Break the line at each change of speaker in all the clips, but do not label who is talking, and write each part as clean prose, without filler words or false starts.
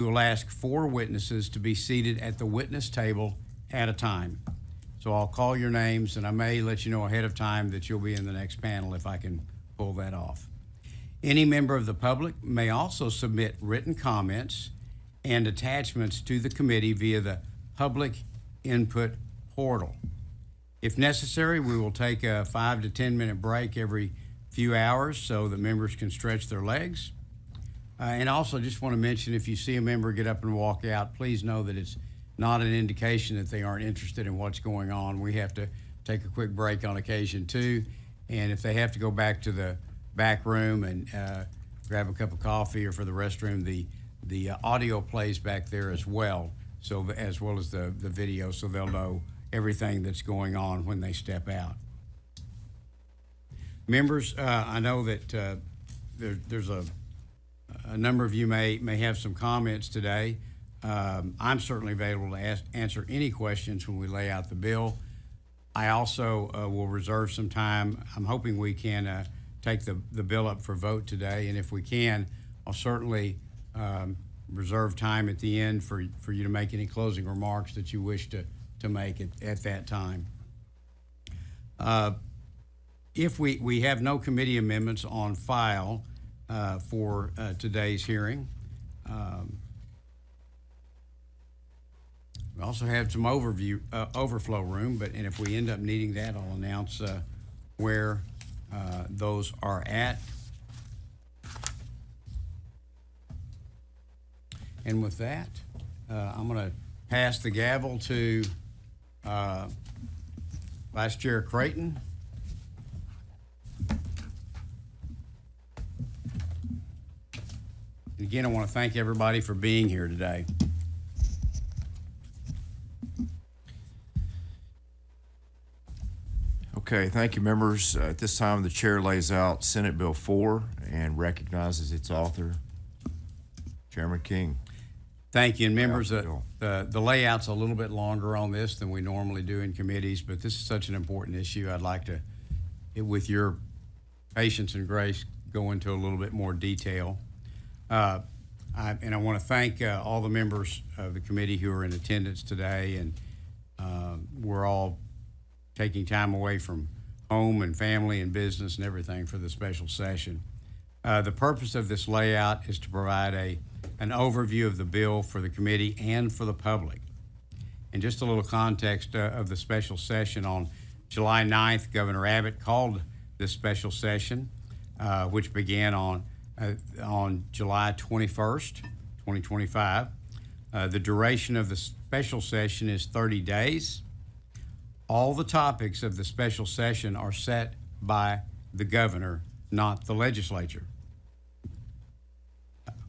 We will ask 4 witnesses to be seated at the witness table at a time. So I'll call your names, and I may let you know ahead of time that you'll be in the next panel if I can pull that off. Any member of the public may also submit written comments and attachments to the committee via the public input portal. If necessary, we will take a 5 to 10 minute break every few hours so that members can stretch their legs. And also just want to mention, if you see a member get up and walk out, please know that it's not an indication that they aren't interested in what's going on. We have to take a quick break on occasion too. And if they have to go back to the back room and grab a cup of coffee or for the restroom, the audio plays back there as well, so as well as the video, so they'll know everything that's going on when they step out. Members, I know that there's a number of you may have some comments today. I'm certainly available to answer any questions when we lay out the bill. I also will reserve some time. I'm hoping we can take the bill up for vote today, and if we can, I'll certainly reserve time at the end for you to make any closing remarks that you wish to make at that time. If we have no committee amendments on file for today's hearing, we also have some overflow room, and if we end up needing that, I'll announce where those are at. And with that, I'm going to pass the gavel to Vice Chair Creighton. And again, I want to thank everybody for being here today.
Okay, thank you, members. At this time, the chair lays out Senate Bill 4 and recognizes its author, Chairman King.
Thank you. And members, the layout's a little bit longer on this than we normally do in committees, but this is such an important issue. I'd like to, with your patience and grace, go into a little bit more detail. And I want to thank all the members of the committee who are in attendance today, and we're all taking time away from home and family and business and everything for the special session. The purpose of this layout is to provide an overview of the bill for the committee and for the public. And just a little context of the special session: on July 9th, Governor Abbott called this special session, which began on July 21st, 2025. The duration of the special session is 30 days. All the topics of the special session are set by the governor, not the legislature.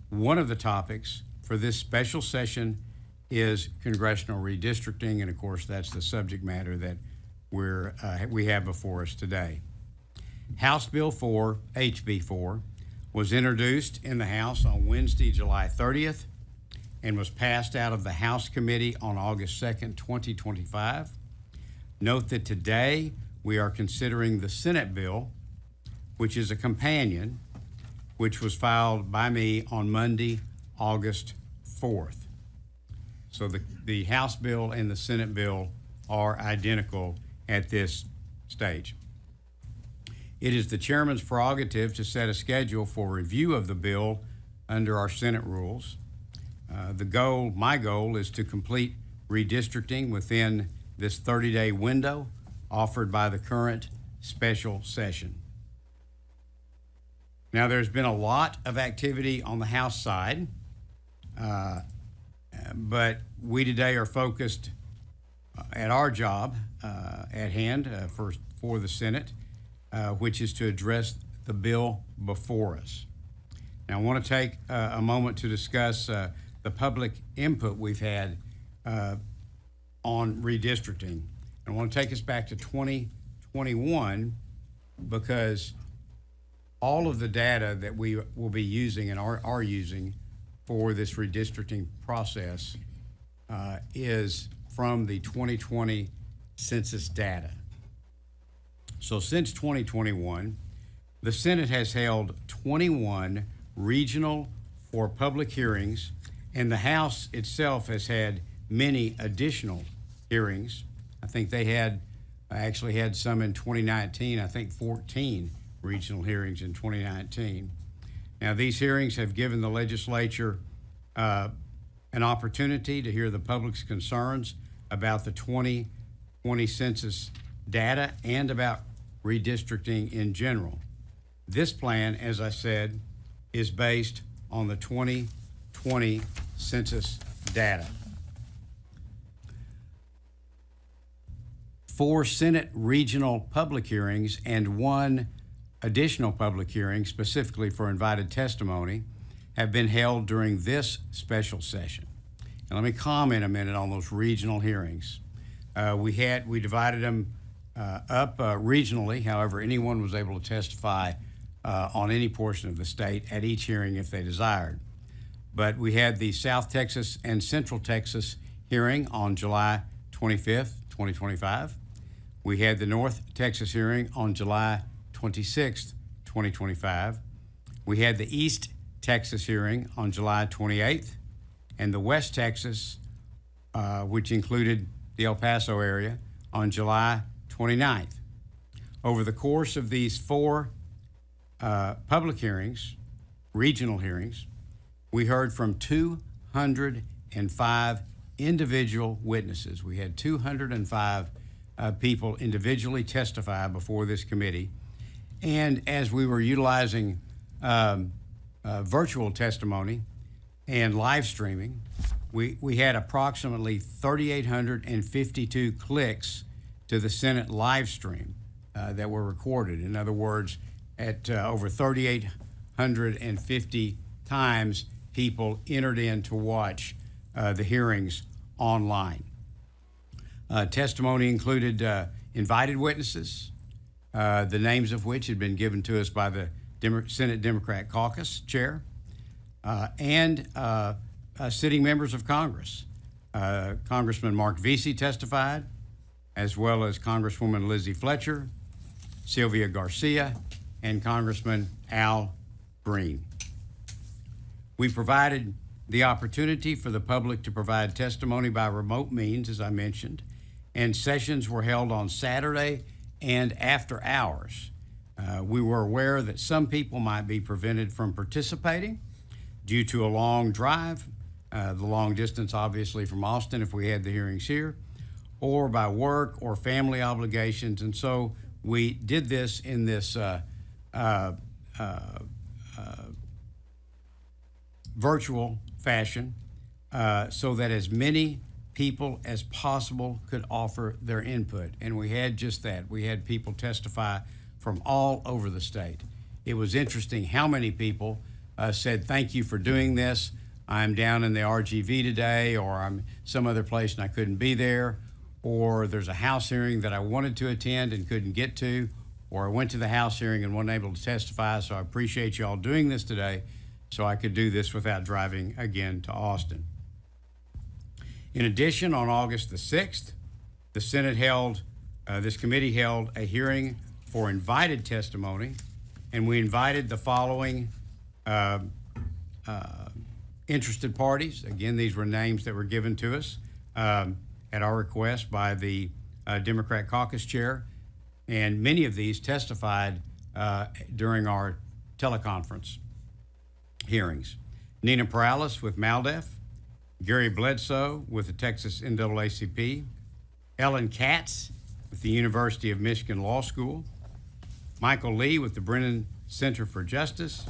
One of the topics for this special session is congressional redistricting, and of course that's the subject matter that we have before us today. House Bill 4, HB 4, was introduced in the House on Wednesday, July 30th, and was passed out of the House Committee on August 2nd, 2025. Note that today we are considering the Senate bill, which is a companion, which was filed by me on Monday, August 4th. So the House bill and the Senate bill are identical at this stage. It is the chairman's prerogative to set a schedule for review of the bill under our Senate rules. My goal is to complete redistricting within this 30-day window offered by the current special session. Now, there's been a lot of activity on the House side, but we today are focused at our job at hand for the Senate, which is to address the bill before us. Now, I want to take a moment to discuss the public input we've had on redistricting. I want to take us back to 2021 because all of the data that we will be using and are using for this redistricting process is from the 2020 census data. So since 2021, the Senate has held 21 regional or public hearings And the House itself has had many additional hearings. I think they actually had some in 2019, I think 14 regional hearings in 2019. Now, these hearings have given the legislature an opportunity to hear the public's concerns about the 2020 census data and about redistricting in general. This plan, as I said, is based on the 2020 census data. 4 Senate regional public hearings and 1 additional public hearing specifically for invited testimony have been held during this special session. And let me comment a minute on those regional hearings. We divided them up regionally. However, anyone was able to testify on any portion of the state at each hearing if they desired. But we had the South Texas and Central Texas hearing on July 25th, 2025. We had the North Texas hearing on July 26th, 2025. We had the East Texas hearing on July 28th, and the West Texas, which included the El Paso area, on July 29th. Over the course of these 4 public hearings, regional hearings, we heard from 205 individual witnesses. We had 205 people individually testify before this committee. And as we were utilizing virtual testimony and live streaming, we had approximately 3,852 clicks to the Senate live stream that were recorded. In other words, at over 3,850 times, people entered in to watch the hearings online. Testimony included invited witnesses, the names of which had been given to us by the Senate Democrat Caucus chair, and sitting members of Congress. Congressman Mark Vesey testified, as well as Congresswoman Lizzie Fletcher, Sylvia Garcia, and Congressman Al Green. We provided the opportunity for the public to provide testimony by remote means, as I mentioned, and sessions were held on Saturday and after hours. We were aware that some people might be prevented from participating due to a long drive, the long distance obviously from Austin if we had the hearings here, or by work or family obligations. And so we did this in this virtual fashion so that as many people as possible could offer their input. And we had just that. We had people testify from all over the state. It was interesting how many people said, thank you for doing this. I'm down in the RGV today, or I'm some other place and I couldn't be there, or there's a House hearing that I wanted to attend and couldn't get to, or I went to the House hearing and wasn't able to testify, so I appreciate y'all doing this today so I could do this without driving again to Austin. In addition, on August the 6th, the Senate held, this committee held a hearing for invited testimony, and we invited the following interested parties. Again, these were names that were given to us at our request by the Democrat caucus chair, and many of these testified during our teleconference hearings. Nina Perales with MALDEF, Gary Bledsoe with the Texas NAACP, Ellen Katz with the University of Michigan Law School, Michael Lee with the Brennan Center for Justice,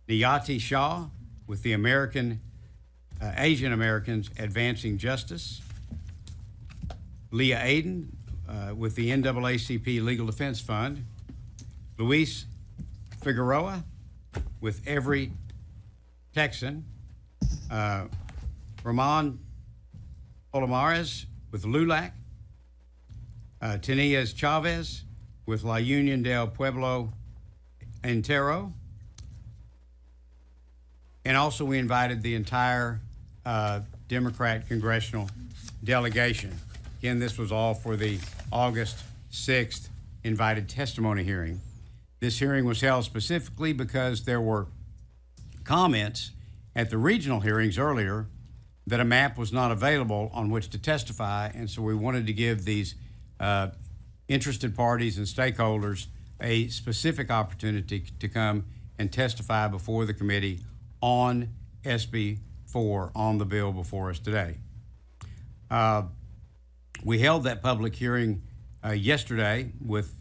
Niyati Shah with the Asian Americans Advancing Justice, Leah Aden with the NAACP Legal Defense Fund, Luis Figueroa with Every Texan, Ramon Palomares with LULAC, Tenias Chavez with La Union del Pueblo Entero, and also we invited the entire Democrat congressional delegation. Again, this was all for the August 6th invited testimony hearing. This hearing was held specifically because there were comments at the regional hearings earlier that a map was not available on which to testify, and so we wanted to give these interested parties and stakeholders a specific opportunity to come and testify before the committee on SB 4, on the bill before us today. We held that public hearing yesterday with,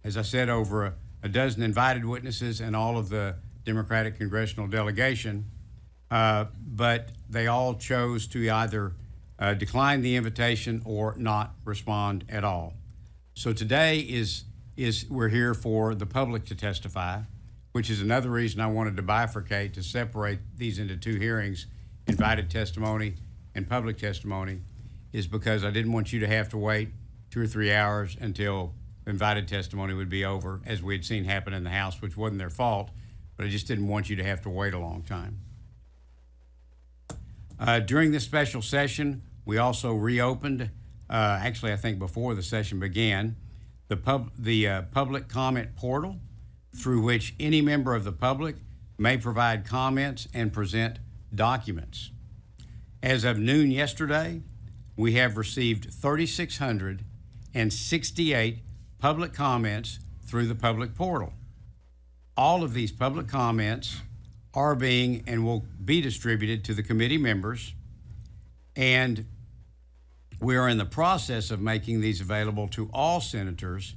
as I said, over a dozen invited witnesses and all of the Democratic congressional delegation, but they all chose to either decline the invitation or not respond at all. So today is we're here for the public to testify, which is another reason I wanted to bifurcate, to separate these into two hearings, invited testimony and public testimony, is because I didn't want you to have to wait 2 or 3 hours until invited testimony would be over, as we had seen happen in the House, which wasn't their fault, but I just didn't want you to have to wait a long time. During this special session, we also reopened, actually I think before the session began, the public comment portal, through which any member of the public may provide comments and present documents. As of noon yesterday, we have received 3,668 public comments through the public portal. All of these public comments are being and will be distributed to the committee members, and we are in the process of making these available to all senators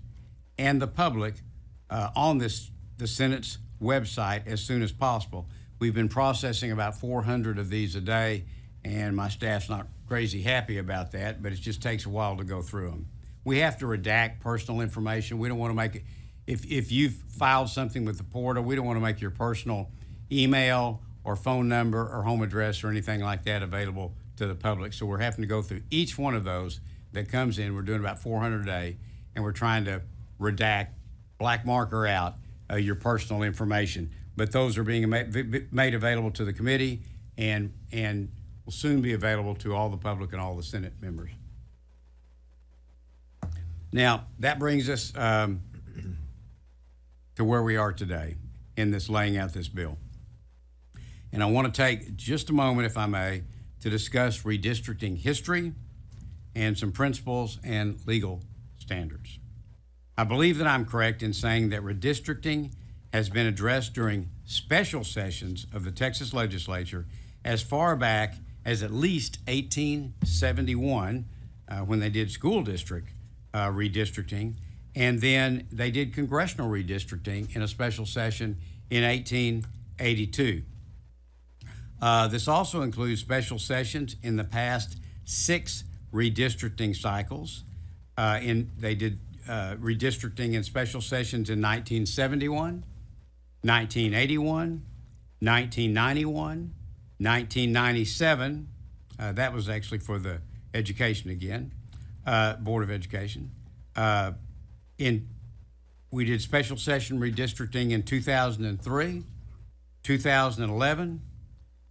and the public on the Senate's website as soon as possible. We've been processing about 400 of these a day, and my staff's not crazy happy about that, but it just takes a while to go through them. We have to redact personal information. We don't want to make it, if you've filed something with the portal, we don't want to make your personal email or phone number or home address or anything like that available to the public. So we're having to go through each one of those that comes in. We're doing about 400 a day, and we're trying to redact, black marker out your personal information. But those are being made available to the committee and will soon be available to all the public and all the Senate members. Now, that brings us to where we are today in this laying out this bill. And I want to take just a moment, if I may, to discuss redistricting history and some principles and legal standards. I believe that I'm correct in saying that redistricting has been addressed during special sessions of the Texas legislature as far back as at least 1871, when they did school district redistricting, and then they did congressional redistricting in a special session in 1882. This also includes special sessions in the past 6 redistricting cycles. They did redistricting in special sessions in 1971, 1981, 1991, 1997. That was actually for the education again, Board of Education. We did special session redistricting in 2003, 2011,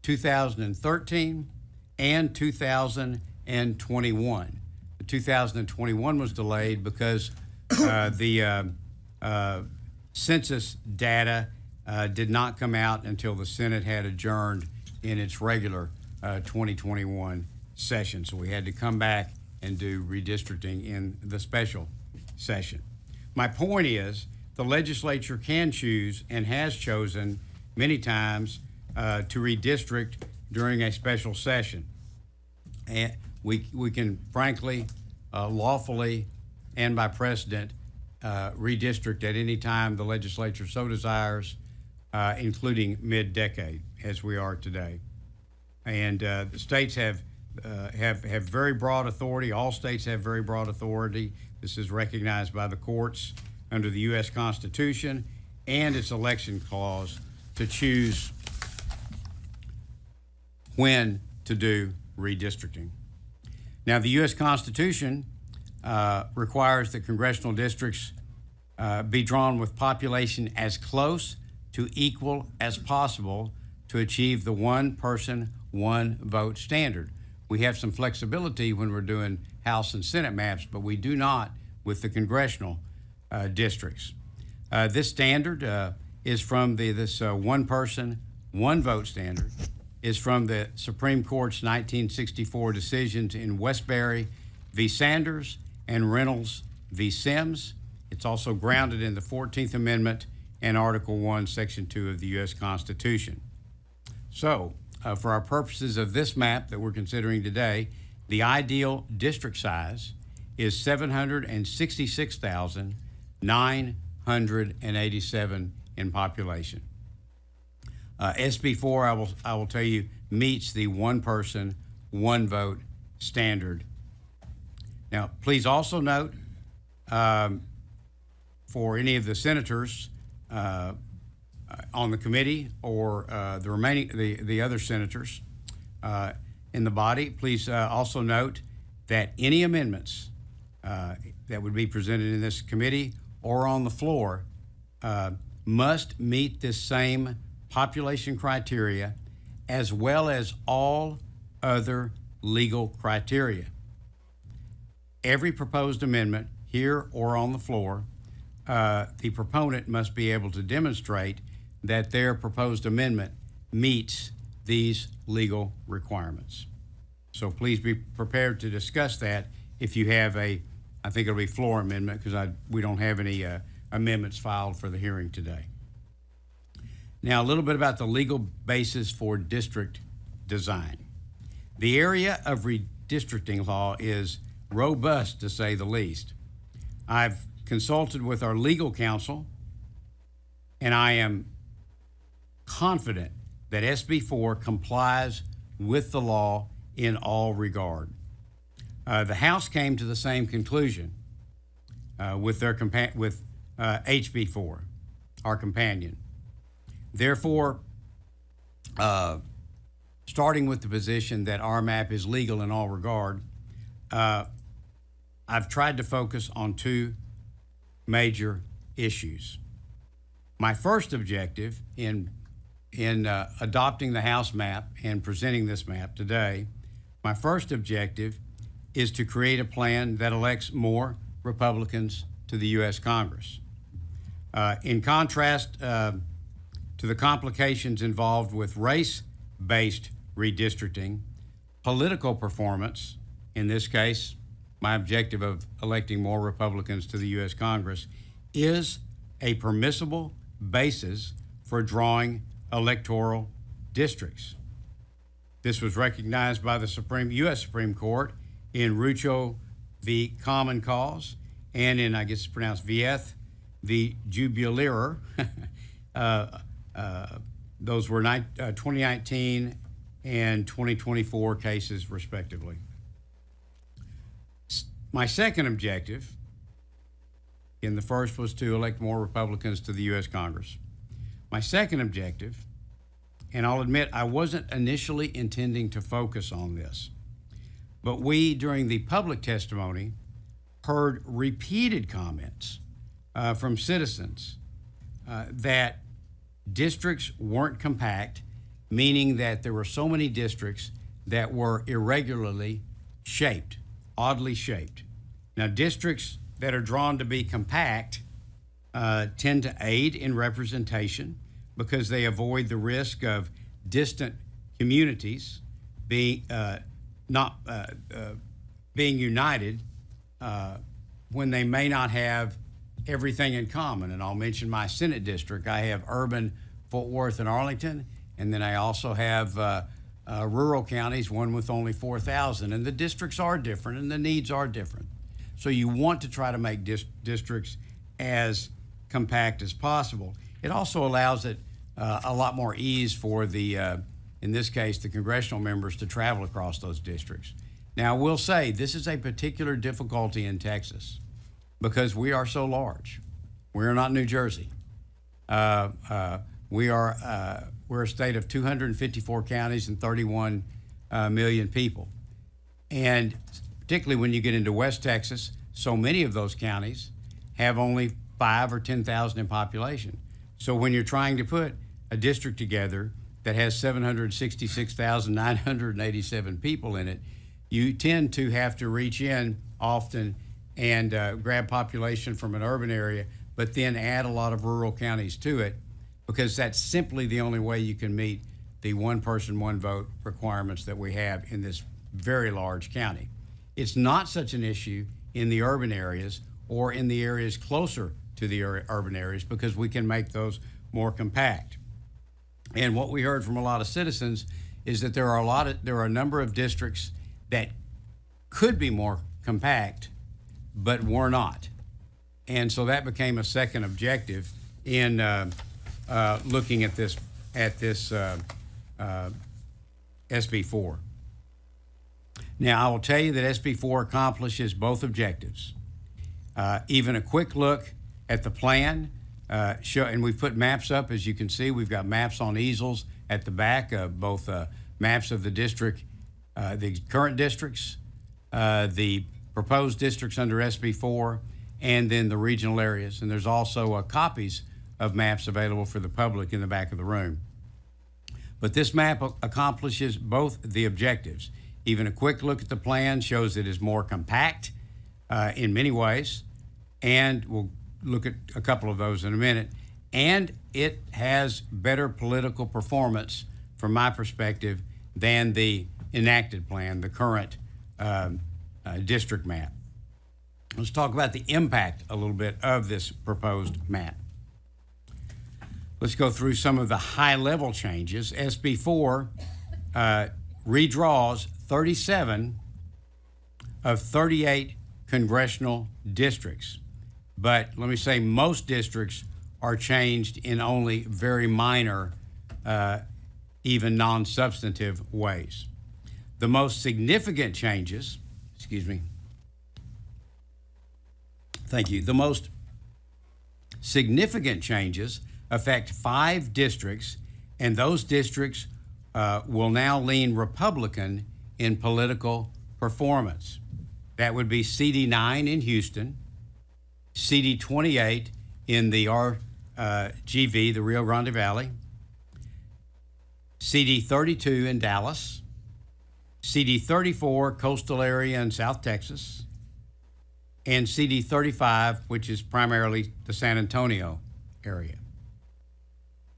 2013, and 2021. The 2021 was delayed because the census data did not come out until the Senate had adjourned in its regular 2021 session. So we had to come back and do redistricting in the special session. My point is, the legislature can choose and has chosen many times to redistrict during a special session. And we can frankly, lawfully, and by precedent, redistrict at any time the legislature so desires, including mid-decade, as we are today. And the states have very broad authority. All states have very broad authority. This is recognized by the courts under the U.S. Constitution and its election clause to choose when to do redistricting. Now, the U.S. Constitution requires that congressional districts be drawn with population as close to equal as possible to achieve the one person, one vote standard. We have some flexibility when we're doing House and Senate maps, but we do not with the congressional districts. This standard is from this one person, one vote standard, is from the Supreme Court's 1964 decisions in Westbury v. Sanders and Reynolds v. Sims. It's also grounded in the 14th Amendment and Article 1, Section 2 of the U.S. Constitution. So, for our purposes of this map that we're considering today, the ideal district size is 766,987 in population. SB 4, I will tell you, meets the one person, one vote standard. Now, please also note, for any of the senators on the committee or the other senators in the body, please also note that any amendments that would be presented in this committee or on the floor must meet this same population criteria as well as all other legal criteria. Every proposed amendment here or on the floor, the proponent must be able to demonstrate that their proposed amendment meets these legal requirements. So please be prepared to discuss that if you have I think it'll be floor amendment, because we don't have any amendments filed for the hearing today. Now, a little bit about the legal basis for district design. The area of redistricting law is robust, to say the least. I've consulted with our legal counsel, and I am confident that SB 4 complies with the law in all regard. The House came to the same conclusion with HB 4, our companion. Therefore, starting with the position that our map is legal in all regard, I've tried to focus on two major issues. My first objective in adopting the House map and presenting this map today, my first objective is to create a plan that elects more Republicans to the U.S. Congress. In contrast to the complications involved with race-based redistricting, political performance, in this case, my objective of electing more Republicans to the U.S. Congress, is a permissible basis for drawing electoral districts. This was recognized by the U.S. Supreme Court in Rucho v. Common Cause and in, I guess it's pronounced Vieth v. Jubileer. Those were 2019 and 2024 cases, respectively. My second objective, and the first was to elect more Republicans to the U.S. Congress. My second objective, and I'll admit I wasn't initially intending to focus on this, but we, during the public testimony, heard repeated comments from citizens that districts weren't compact, meaning that there were so many districts that were irregularly shaped, oddly shaped. Now, districts that are drawn to be compact tend to aid in representation because they avoid the risk of distant communities being united when they may not have everything in common. And I'll mention my Senate district. I have urban Fort Worth and Arlington, and then I also have rural counties, one with only 4,000. And the districts are different and the needs are different. So you want to try to make districts as compact as possible. It also allows it a lot more ease for in this case, the congressional members to travel across those districts. Now, I will say this is a particular difficulty in Texas because we are so large. We're not New Jersey. We're a state of 254 counties and 31 million people. And particularly when you get into West Texas, so many of those counties have only 5,000 or 10,000 in population. So when you're trying to put a district together that has 766,987 people in it, you tend to have to reach in often and grab population from an urban area, but then add a lot of rural counties to it, because that's simply the only way you can meet the one person, one vote requirements that we have in this very large county. It's not such an issue in the urban areas or in the areas closer to the urban areas because we can make those more compact. And what we heard from a lot of citizens is that there are a number of districts that could be more compact, but were not. And so that became a second objective in looking at this SB 4. Now, I will tell you that SB 4 accomplishes both objectives. Even a quick look at the plan, and we've put maps up, as you can see. We've got maps on easels at the back, both maps of the district, the current districts, the proposed districts under SB 4, and then the regional areas. And there's also copies of maps available for the public in the back of the room. But this map accomplishes both the objectives. Even a quick look at the plan shows it is more compact in many ways, and we'll look at a couple of those in a minute. And it has better political performance, from my perspective, than the enacted plan, the current district map. Let's talk about the impact a little bit of this proposed map. Let's go through some of the high-level changes. SB 4 redraws 37 of 38 congressional districts. But let me say most districts are changed in only very minor, even non-substantive ways. The most significant changes, the most significant changes affect 5 districts, and those districts will now lean Republican in political performance. That would be CD9 in Houston, CD28 in the RGV, the Rio Grande Valley, CD32 in Dallas, CD34 coastal area in South Texas, and CD35, which is primarily the San Antonio area.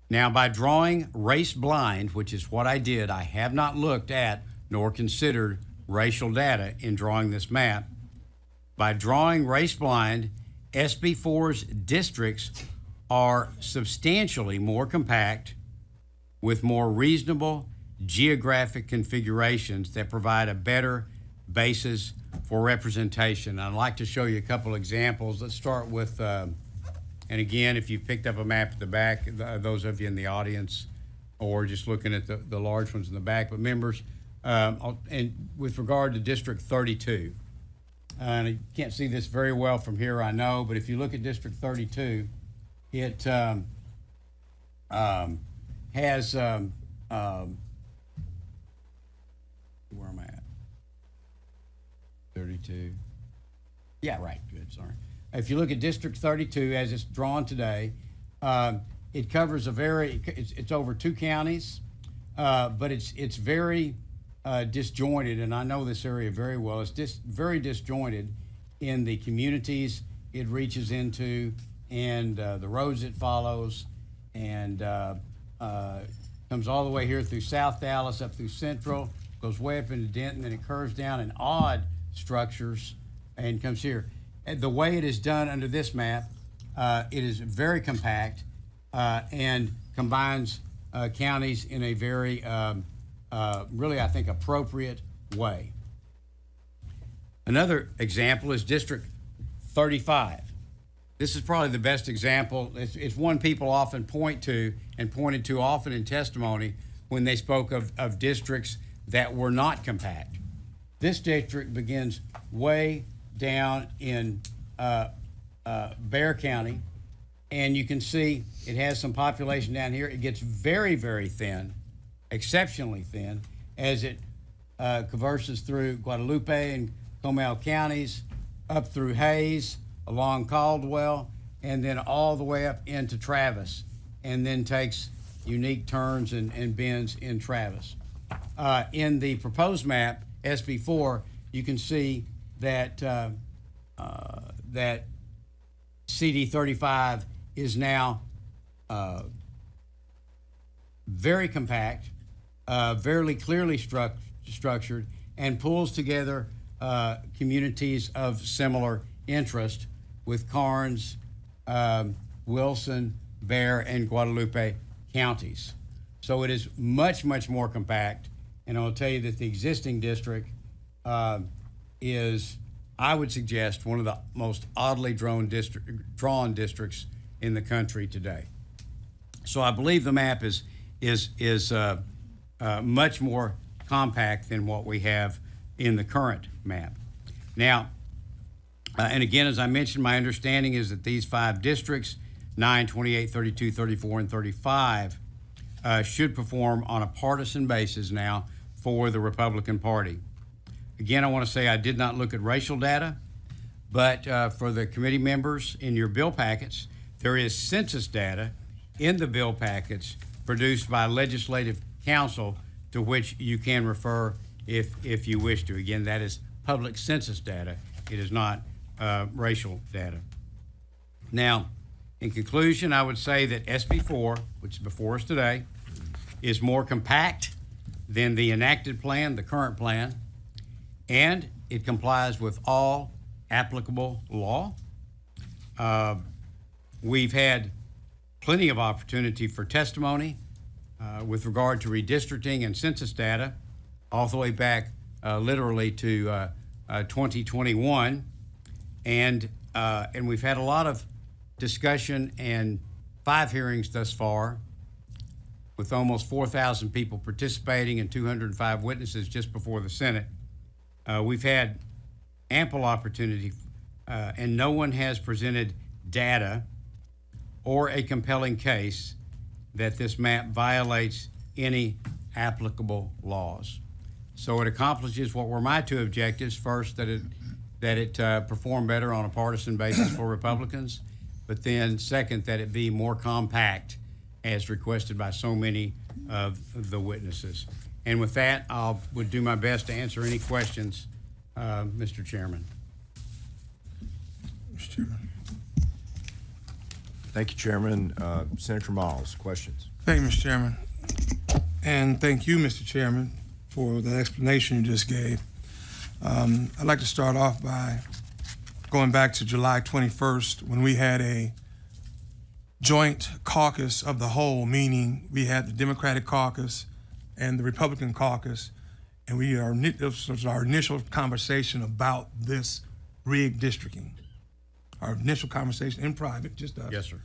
Now, by drawing race blind, which is what I did, I have not looked at nor considered racial data in drawing this map. By drawing race blind, SB 4's districts are substantially more compact with more reasonable geographic configurations that provide a better basis for representation. I'd like to show you a couple examples. Let's start with, and again, if you've picked up a map at the back, those of you in the audience, or just looking at the large ones in the back, but members, and with regard to District 32, and you can't see this very well from here, I know, but if you look at District 32, it has, where am I at? 32. Yeah, right, good, sorry. If you look at District 32 as it's drawn today, it covers it's over 2 counties, but it's very disjointed, and I know this area very well. It's very disjointed in the communities it reaches into and the roads it follows, and comes all the way here through South Dallas, up through Central, goes way up into Denton, then it curves down in odd structures and comes here. And the way it is done under this map, it is very compact and combines counties in a very really, I think, appropriate way. Another example is District 35. This is probably the best example. It's one people often point to and pointed to often in testimony when they spoke of districts that were not compact. This district begins way down in Bexar County, and you can see it has some population down here. It gets very, very thin, exceptionally thin, as it converses through Guadalupe and Comal counties, up through Hayes, along Caldwell, and then all the way up into Travis, and then takes unique turns and bends in Travis. In the proposed map, SB 4, you can see that that CD35 is now very compact, very clearly structured, and pulls together communities of similar interest with Karnes, Wilson, Bexar, and Guadalupe counties. So it is much, much more compact. And I'll tell you that the existing district is, I would suggest, one of the most oddly drawn districts in the country today. So I believe the map is much more compact than what we have in the current map. Now, and again, as I mentioned, my understanding is that these 5 districts, 9, 28, 32, 34, and 35, should perform on a partisan basis now for the Republican Party. Again, I want to say I did not look at racial data, but for the committee members in your bill packets, there is census data in the bill packets produced by Legislative Council to which you can refer if you wish to. Again, that is public census data. It is not racial data. Now, in conclusion, I would say that SB 4, which is before us today, is more compact than the enacted plan, the current plan, and it complies with all applicable law. We've had plenty of opportunity for testimony with regard to redistricting and census data all the way back literally to 2021. And we've had a lot of discussion and 5 hearings thus far, with almost 4,000 people participating and 205 witnesses just before the Senate. We've had ample opportunity, and no one has presented data or a compelling case that this map violates any applicable laws. So it accomplishes what were my 2 objectives. First, that it perform better on a partisan basis for Republicans, but then second, that it be more compact as requested by so many of the witnesses. And with that, I would do my best to answer any questions, Mr. Chairman.
Mr. Chairman.
Thank you, Chairman. Senator Miles, questions?
Thank you, Mr. Chairman. And thank you, Mr. Chairman, for the explanation you just gave. I'd like to start off by going back to July 21st when we had a joint caucus of the whole, meaning we had the Democratic caucus and the Republican caucus, and this was our initial conversation about this redistricting. Our initial conversation in private, just us.
Yes, sir.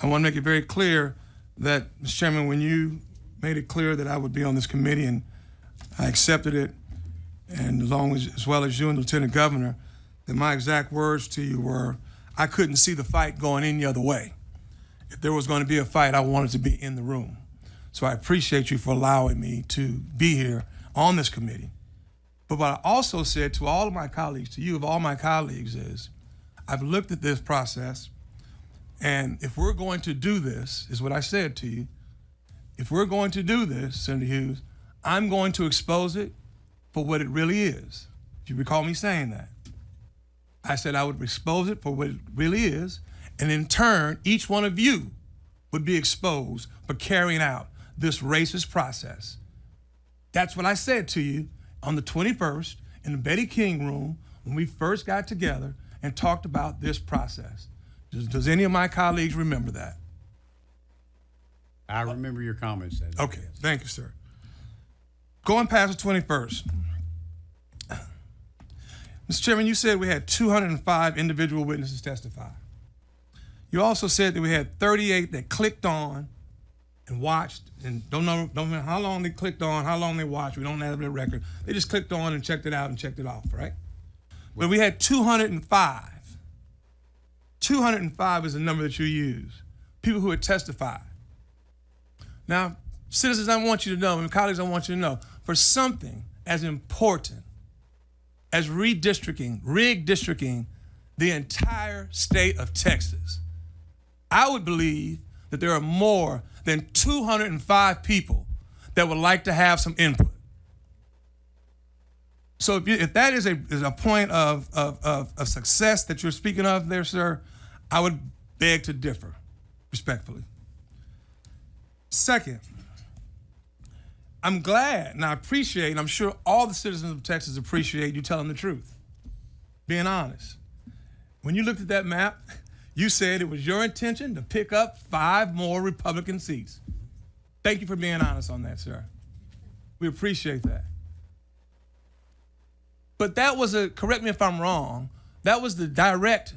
I want to make it very clear that, Mr. Chairman, when you made it clear that I would be on this committee and I accepted it, and as well as you and the Lieutenant Governor, that my exact words to you were, I couldn't see the fight going any other way. If there was going to be a fight, I wanted to be in the room. So I appreciate you for allowing me to be here on this committee. But what I also said to all of my colleagues, to you of all my colleagues, is I've looked at this process, and if we're going to do this, is what I said to you, if we're going to do this, Senator Hughes, I'm going to expose it for what it really is. Do you recall me saying that? I said I would expose it for what it really is, and in turn, each one of you would be exposed for carrying out this racist process. That's what I said to you on the 21st in the Betty King room when we first got together and talked about this process. Does any of my colleagues remember that?
I remember your comments then.
Okay, thank you, sir. Going past the 21st, Mr. Chairman, you said we had 205 individual witnesses testify. You also said that we had 38 that clicked on and watched, and don't know how long they clicked on, how long they watched. We don't have the record. They just clicked on and checked it out and checked it off, right? But we had 205. 205 is the number that you use. People who had testified. Now, citizens, I want you to know, and colleagues, I want you to know, for something as important as redistricting the entire state of Texas, I would believe that there are more than 205 people that would like to have some input. So if that is a point of success that you're speaking of there, sir, I would beg to differ, respectfully. Second, I'm glad and I appreciate, and I'm sure all the citizens of Texas appreciate you telling the truth, being honest. When you looked at that map, you said it was your intention to pick up 5 more Republican seats. Thank you for being honest on that, sir. We appreciate that. But that was correct me if I'm wrong, that was the direct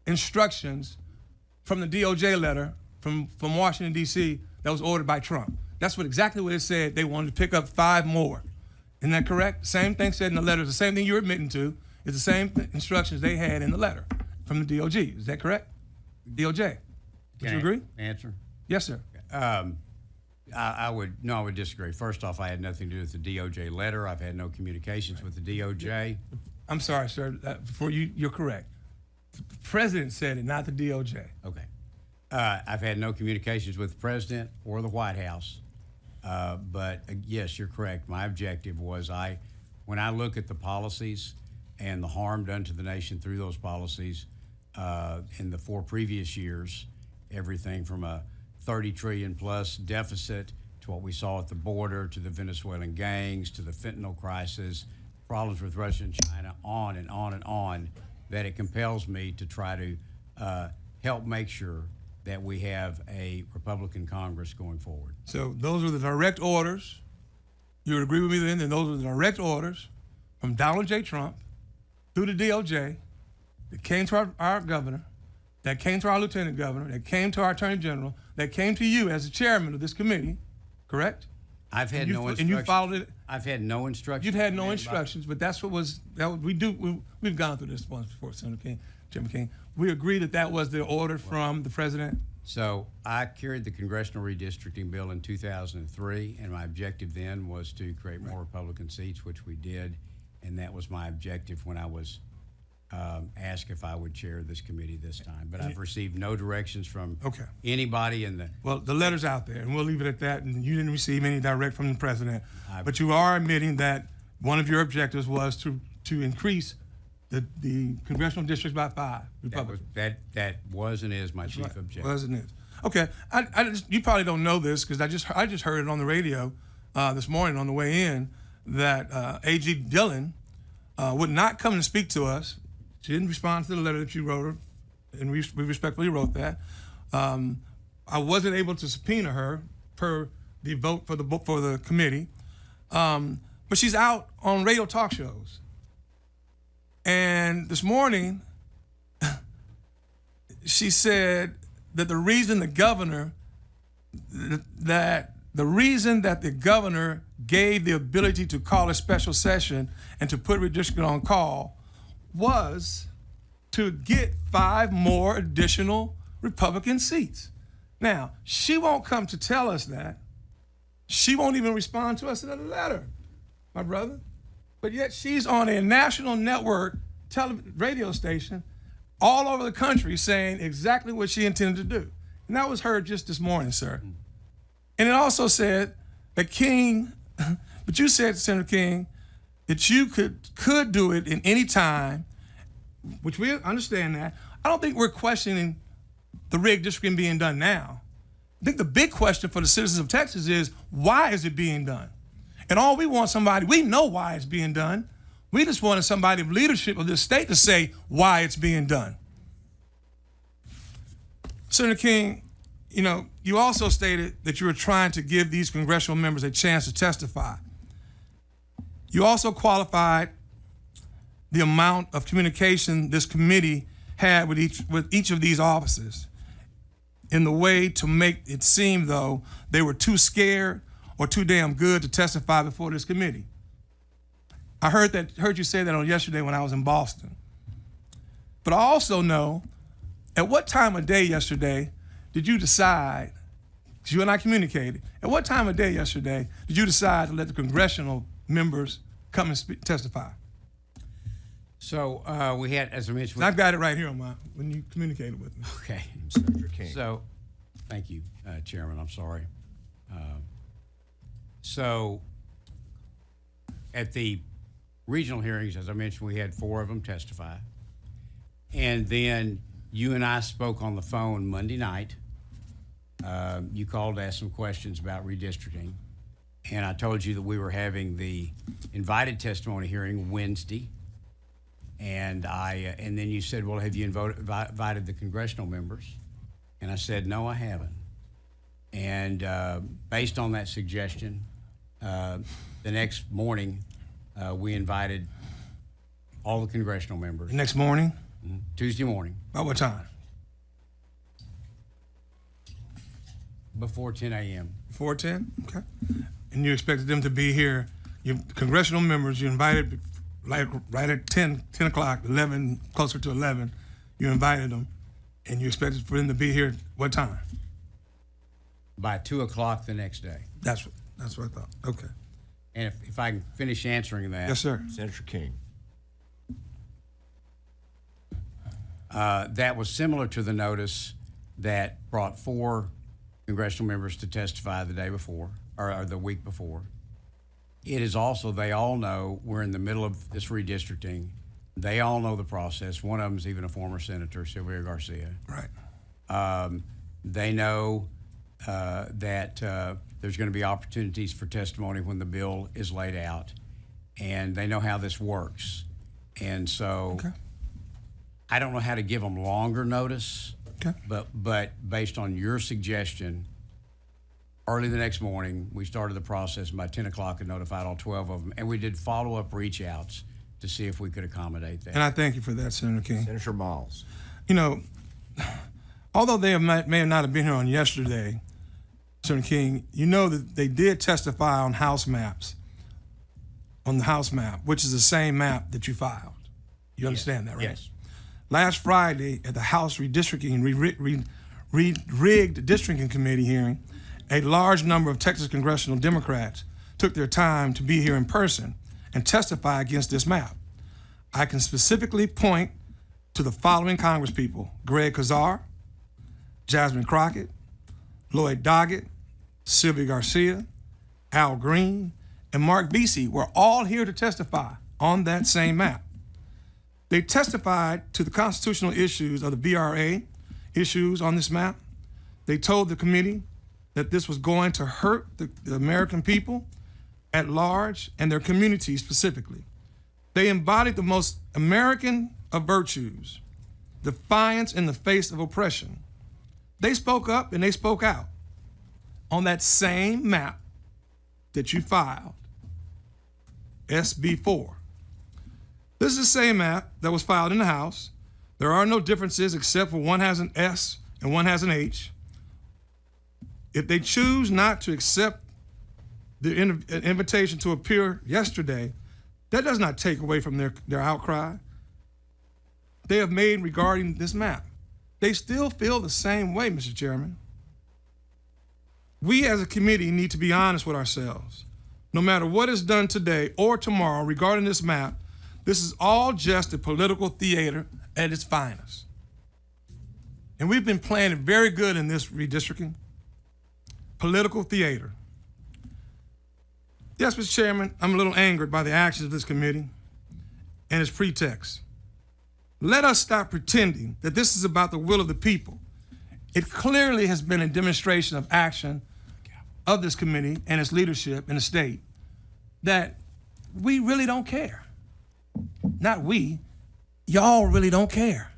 instructions from the DOJ letter from Washington, D.C. that was ordered by Trump. That's exactly what it said. They wanted to pick up 5 more. Isn't that correct? Same thing said in the letter. The same thing you're admitting to is the same instructions they had in the letter from the DOJ. Is that correct? DOJ. Would you agree?
Answer?
Yes, sir.
I would disagree. First off, I had nothing to do with the DOJ letter. I've had no communications with the DOJ.
I'm sorry, sir. Before you're correct. The president said it, not the DOJ.
Okay. I've had no communications with the president or the White House. But yes, you're correct. My objective was when I look at the policies and the harm done to the nation through those policies in the 4 previous years, everything from a 30 trillion plus deficit to what we saw at the border, to the Venezuelan gangs, to the fentanyl crisis, problems with Russia and China, on and on and on, that it compels me to try to help make sure that we have a Republican Congress going forward.
So those are the direct orders. You would agree with me then that those are the direct orders from Donald J. Trump through the DOJ that came to our governor, that came to our lieutenant governor, that came to our attorney general, that came to you as the chairman of this committee, correct?
I've had no instructions.
And you followed it.
I've had no instructions.
You've had no instructions, but that's what was, we've gone through this once before, Senator King, Chairman King. We agree that was the order from the president.
So I carried the congressional redistricting bill in 2003, and my objective then was to create more Republican seats, which we did, and that was my objective when I was asked if I would chair this committee this time. But I've received no directions from anybody in the...
Well, the letter's out there, and we'll leave it at that, and you didn't receive any direct from the president. But you are admitting that one of your objectives was to increase the congressional districts by 5 Republicans.
That was and is my chief objective.
Was and is. Okay, you probably don't know this because I just heard it on the radio this morning on the way in that A.G. Dillon would not come and speak to us. She didn't respond to the letter that you wrote her, and we respectfully wrote that. I wasn't able to subpoena her per the vote for the committee, but she's out on radio talk shows. And this morning, she said that the reason that the governor gave the ability to call a special session and to put redistricting on call was to get 5 more additional Republican seats. Now, she won't come to tell us that. She won't even respond to us in a letter, my brother. But yet she's on a national network radio station all over the country saying exactly what she intended to do. And that was heard just this morning, sir. And it also said that King, but you said, Senator King, that you could do it in any time, which we understand that. I don't think we're questioning the rigged districting being done now. I think the big question for the citizens of Texas is, why is it being done? And all we want we know why it's being done. We just wanted somebody of leadership of this state to say why it's being done. Senator King, you also stated that you were trying to give these congressional members a chance to testify. You also qualified the amount of communication this committee had with each of these officers in the way to make it seem, though, they were too scared or too damn good to testify before this committee. I heard you say that on yesterday when I was in Boston. But I also know, at what time of day yesterday did you decide, because you and I communicated, at what time of day yesterday did you decide to let the congressional members come and testify?
So we had, as I mentioned...
I've got it right here when you communicated with me.
Okay. So, thank you, Chairman, I'm sorry. So, at the regional hearings, as I mentioned, we had 4 of them testify. And then you and I spoke on the phone Monday night. You called to ask some questions about redistricting. And I told you that we were having the invited testimony hearing Wednesday. And then you said, well, have you invited the congressional members? And I said, no, I haven't. And based on that suggestion, the next morning, we invited all the congressional members.
The next morning?
Tuesday morning.
About what time?
Before 10 a.m.
Before 10? Okay. And you expected them to be here. You congressional members, you invited like right at 10 o'clock, 11, closer to 11, you invited them, and you expected for them to be here what time?
By 2 o'clock the next day.
That's what I thought. Okay.
And if I can finish answering that.
Yes, sir.
Senator King.
That was similar to the notice that brought 4 congressional members to testify the day before, or the week before. It is also, they all know we're in the middle of this redistricting. They all know the process. One of them is even a former senator, Sylvia Garcia.
Right.
They know that there's going to be opportunities for testimony when the bill is laid out, and they know how this works. And so
Okay.
I don't know how to give them longer notice,
Okay.
but based on your suggestion, early the next morning, we started the process, and by 10 o'clock, I notified all 12 of them, and we did follow-up reach-outs to see if we could accommodate that.
And I thank you for that, Senator King.
Senator Miles.
You know, although they may not have been here on yesterday, Senator King, you know that they did testify on House maps, on the House map, which is the same map that you filed. You understand that, right?
Yes.
Last Friday at the House Redistricting, rigged districting committee hearing, a large number of Texas congressional Democrats took their time to be here in person and testify against this map. I can specifically point to the following congresspeople: Greg Kazar, Jasmine Crockett, Lloyd Doggett, Sylvia Garcia, Al Green, and Mark Vesey were all here to testify on that same map. They testified to the constitutional issues of the VRA issues on this map. They told the committee that this was going to hurt the American people at large and their communities specifically. They embodied the most American of virtues, defiance in the face of oppression. They spoke up and they spoke out on that same map that you filed, SB4. This is the same map that was filed in the House. There are no differences except for one has an S and one has an H. If they choose not to accept the invitation to appear yesterday, that does not take away from their outcry they have made regarding this map. They still feel the same way, Mr. Chairman. We as a committee need to be honest with ourselves. No matter what is done today or tomorrow regarding this map, this is all just a political theater at its finest. And we've been playing it very good in this redistricting. Political theater. Yes, Mr. Chairman, I'm a little angered by the actions of this committee and its pretext. Let us stop pretending that this is about the will of the people. It clearly has been a demonstration of action of this committee and its leadership in the state that we really don't care. Not we, y'all really don't care.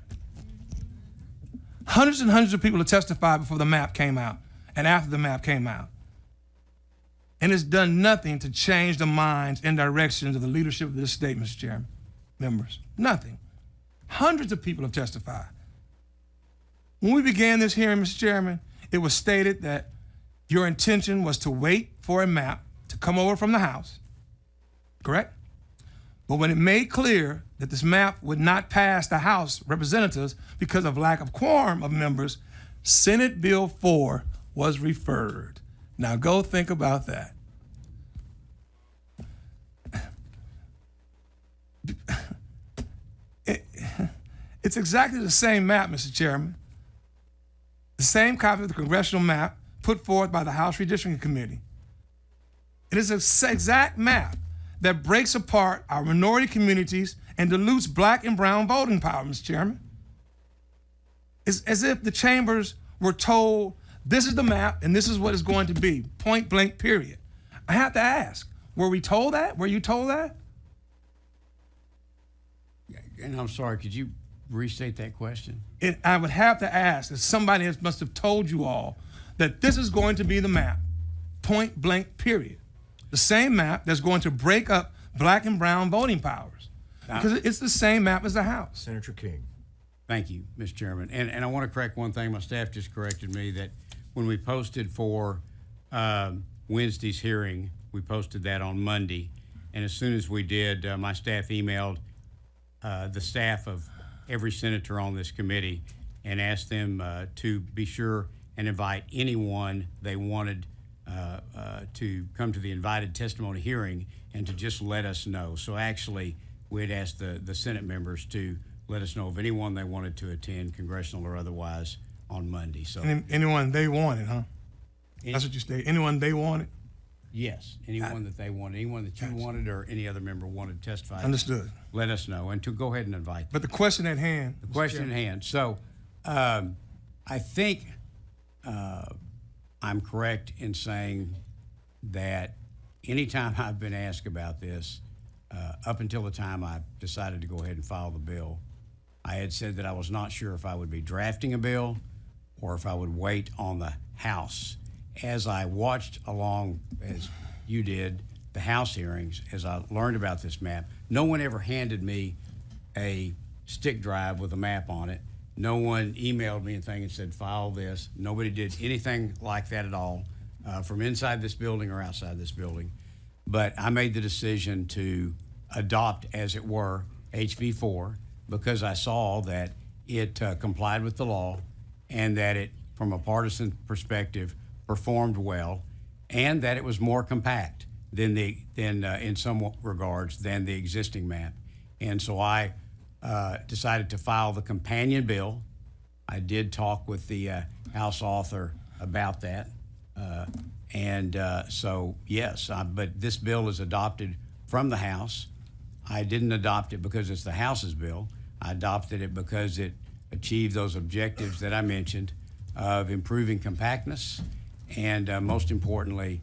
Hundreds and hundreds of people have testified before the map came out and after the map came out. And it's done nothing to change the minds and directions of the leadership of this state, Mr. Chairman, members. Nothing. Hundreds of people have testified. When we began this hearing, Mr. Chairman, it was stated that your intention was to wait for a map to come over from the House, correct? But when it made clear that this map would not pass the House representatives because of lack of quorum of members, Senate Bill 4 was referred. Now go think about that. It's exactly the same map, Mr. Chairman. The same copy of the congressional map put forth by the House Redistricting Committee. It is an exact map that breaks apart our minority communities and dilutes black and brown voting power, Mr. Chairman. It's as if the chambers were told, this is the map and this is what it's going to be, point blank, period. I have to ask. Were we told that? Were you told that?
And I'm sorry, could you restate that question?
I would have to ask that somebody must have told you all that this is going to be the map, point blank, period. The same map that's going to break up black and brown voting powers. Because it's the same map as the House.
Senator King.
Thank you, Mr. Chairman. And I want to correct one thing. My staff just corrected me that when we posted for Wednesday's hearing, we posted that on Monday. And as soon as we did, my staff emailed the staff of every senator on this committee and asked them to be sure and invite anyone they wanted to come to the invited testimony hearing and to just let us know. So actually, we had asked the Senate members to let us know of anyone they wanted to attend, congressional or otherwise, on Monday. So
anyone they wanted, huh? That's what you stated. Anyone they wanted?
Yes, anyone that they wanted, anyone that you wanted or any other member wanted to testify.
Understood.
Let us know and to go ahead and invite them.
But the question at hand.
The question at hand. So I think I'm correct in saying that anytime I've been asked about this, up until the time I decided to go ahead and file the bill, I had said that I was not sure if I would be drafting a bill or if I would wait on the House. As I watched along, as you did, the House hearings, as I learned about this map, no one ever handed me a stick drive with a map on it. No one emailed me anything and said, file this. Nobody did anything like that at all, from inside this building or outside this building. But I made the decision to adopt, as it were, HB 4 because I saw that it complied with the law and that it, from a partisan perspective, performed well, and that it was more compact than in some regards than the existing map. And so I decided to file the companion bill. I did talk with the House author about that. So yes, but this bill is adopted from the House. I didn't adopt it because it's the House's bill. I adopted it because it achieved those objectives that I mentioned of improving compactness and most importantly,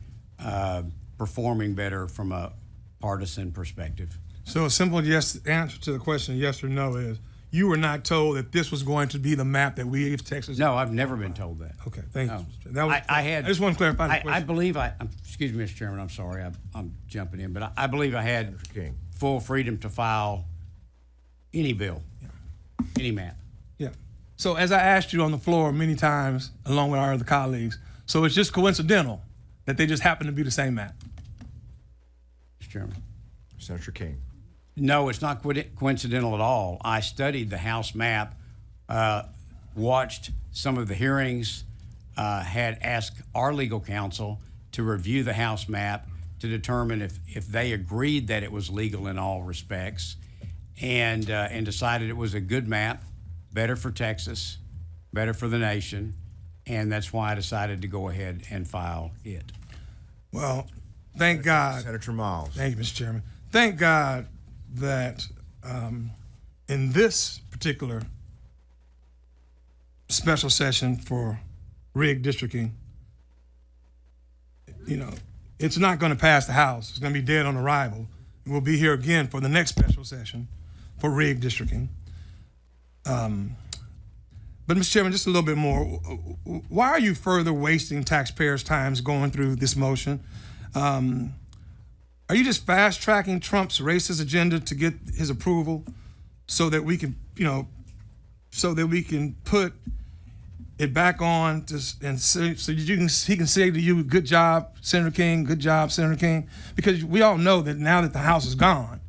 performing better from a partisan perspective.
So a simple yes answer to the question, yes or no, is you were not told that this was going to be the map that we gave Texas?
No, I've never been told that.
Okay, thank
No.
you. That was,
I
just want to clarify the question.
I believe excuse me, Mr. Chairman, I'm sorry, I'm jumping in, but I believe I had
King.
full freedom to file any bill, any map.
Yeah. So as I asked you on the floor many times, along with our other colleagues, so it's just coincidental that they just happen to be the same map?
Mr. Chairman.
Senator King.
No, it's not coincidental at all. I studied the House map, watched some of the hearings, had asked our legal counsel to review the House map to determine if they agreed that it was legal in all respects, and decided it was a good map, better for Texas, better for the nation, and that's why I decided to go ahead and file it.
Well, thank God.
Senator Miles.
Thank you, Mr. Chairman. Thank God that in this particular special session for redistricting, it's not going to pass the House. It's going to be dead on arrival. We'll be here again for the next special session for redistricting. But Mr. Chairman, just a little bit more. Why are you further wasting taxpayers' time going through this motion? Are you just fast tracking Trump's racist agenda to get his approval so that we can, put it back on and so he can say to you, good job, Senator King, good job, Senator King? Because we all know that now that the House is gone,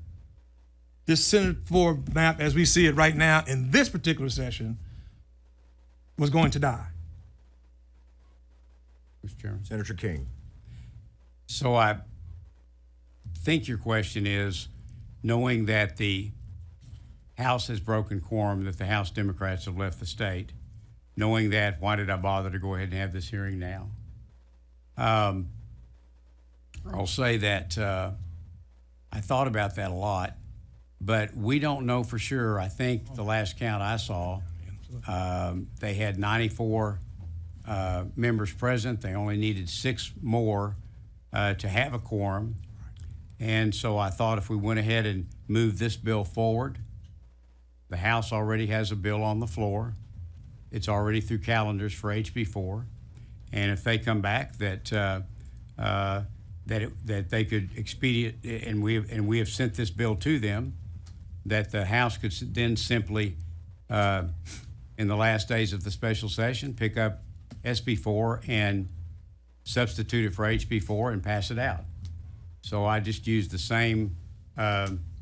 this Senate 4 map, as we see it right now in this particular session, was going to die.
Mr. Chairman.
Senator King.
So I think your question is, knowing that the House has broken quorum, that the House Democrats have left the state, knowing that, why did I bother to go ahead and have this hearing now? I'll say that I thought about that a lot, but we don't know for sure. I think the last count I saw, they had 94 members present. They only needed 6 more to have a quorum. And so I thought if we went ahead and moved this bill forward, the House already has a bill on the floor. It's already through calendars for HB4. And if they come back that that they could expedite, and we have sent this bill to them, that the House could then simply, in the last days of the special session, pick up SB4 and substitute it for HB4 and pass it out. So I just used the same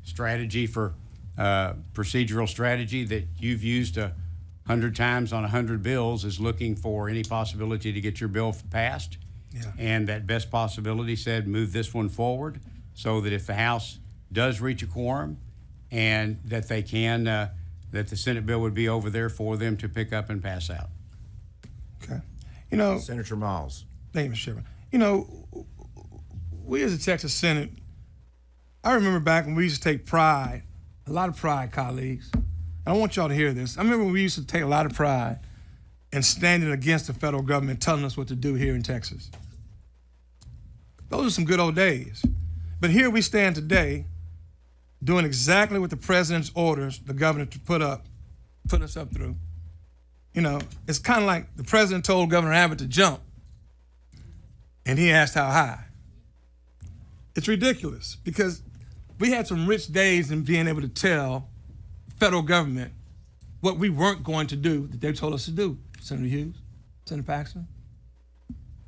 strategy for procedural strategy that you've used 100 times on 100 bills, is looking for any possibility to get your bill passed.
Yeah.
And that best possibility said move this one forward so that if the House does reach a quorum, and that they can, that the Senate bill would be over there for them to pick up and pass out.
Okay. You know,
Senator Miles.
thank you, Mr. Chairman. You know, we as a Texas Senate, I remember back when we used to take pride, a lot of pride, colleagues. I want y'all to hear this. I remember when we used to take a lot of pride in standing against the federal government telling us what to do here in Texas. Those are some good old days. But here we stand today doing exactly what the president's orders the governor to put us up through. You know, it's kind of like the president told Governor Abbott to jump, and he asked how high. It's ridiculous because we had some rich days in being able to tell the federal government what we weren't going to do that they told us to do, Senator Hughes, Senator Paxton.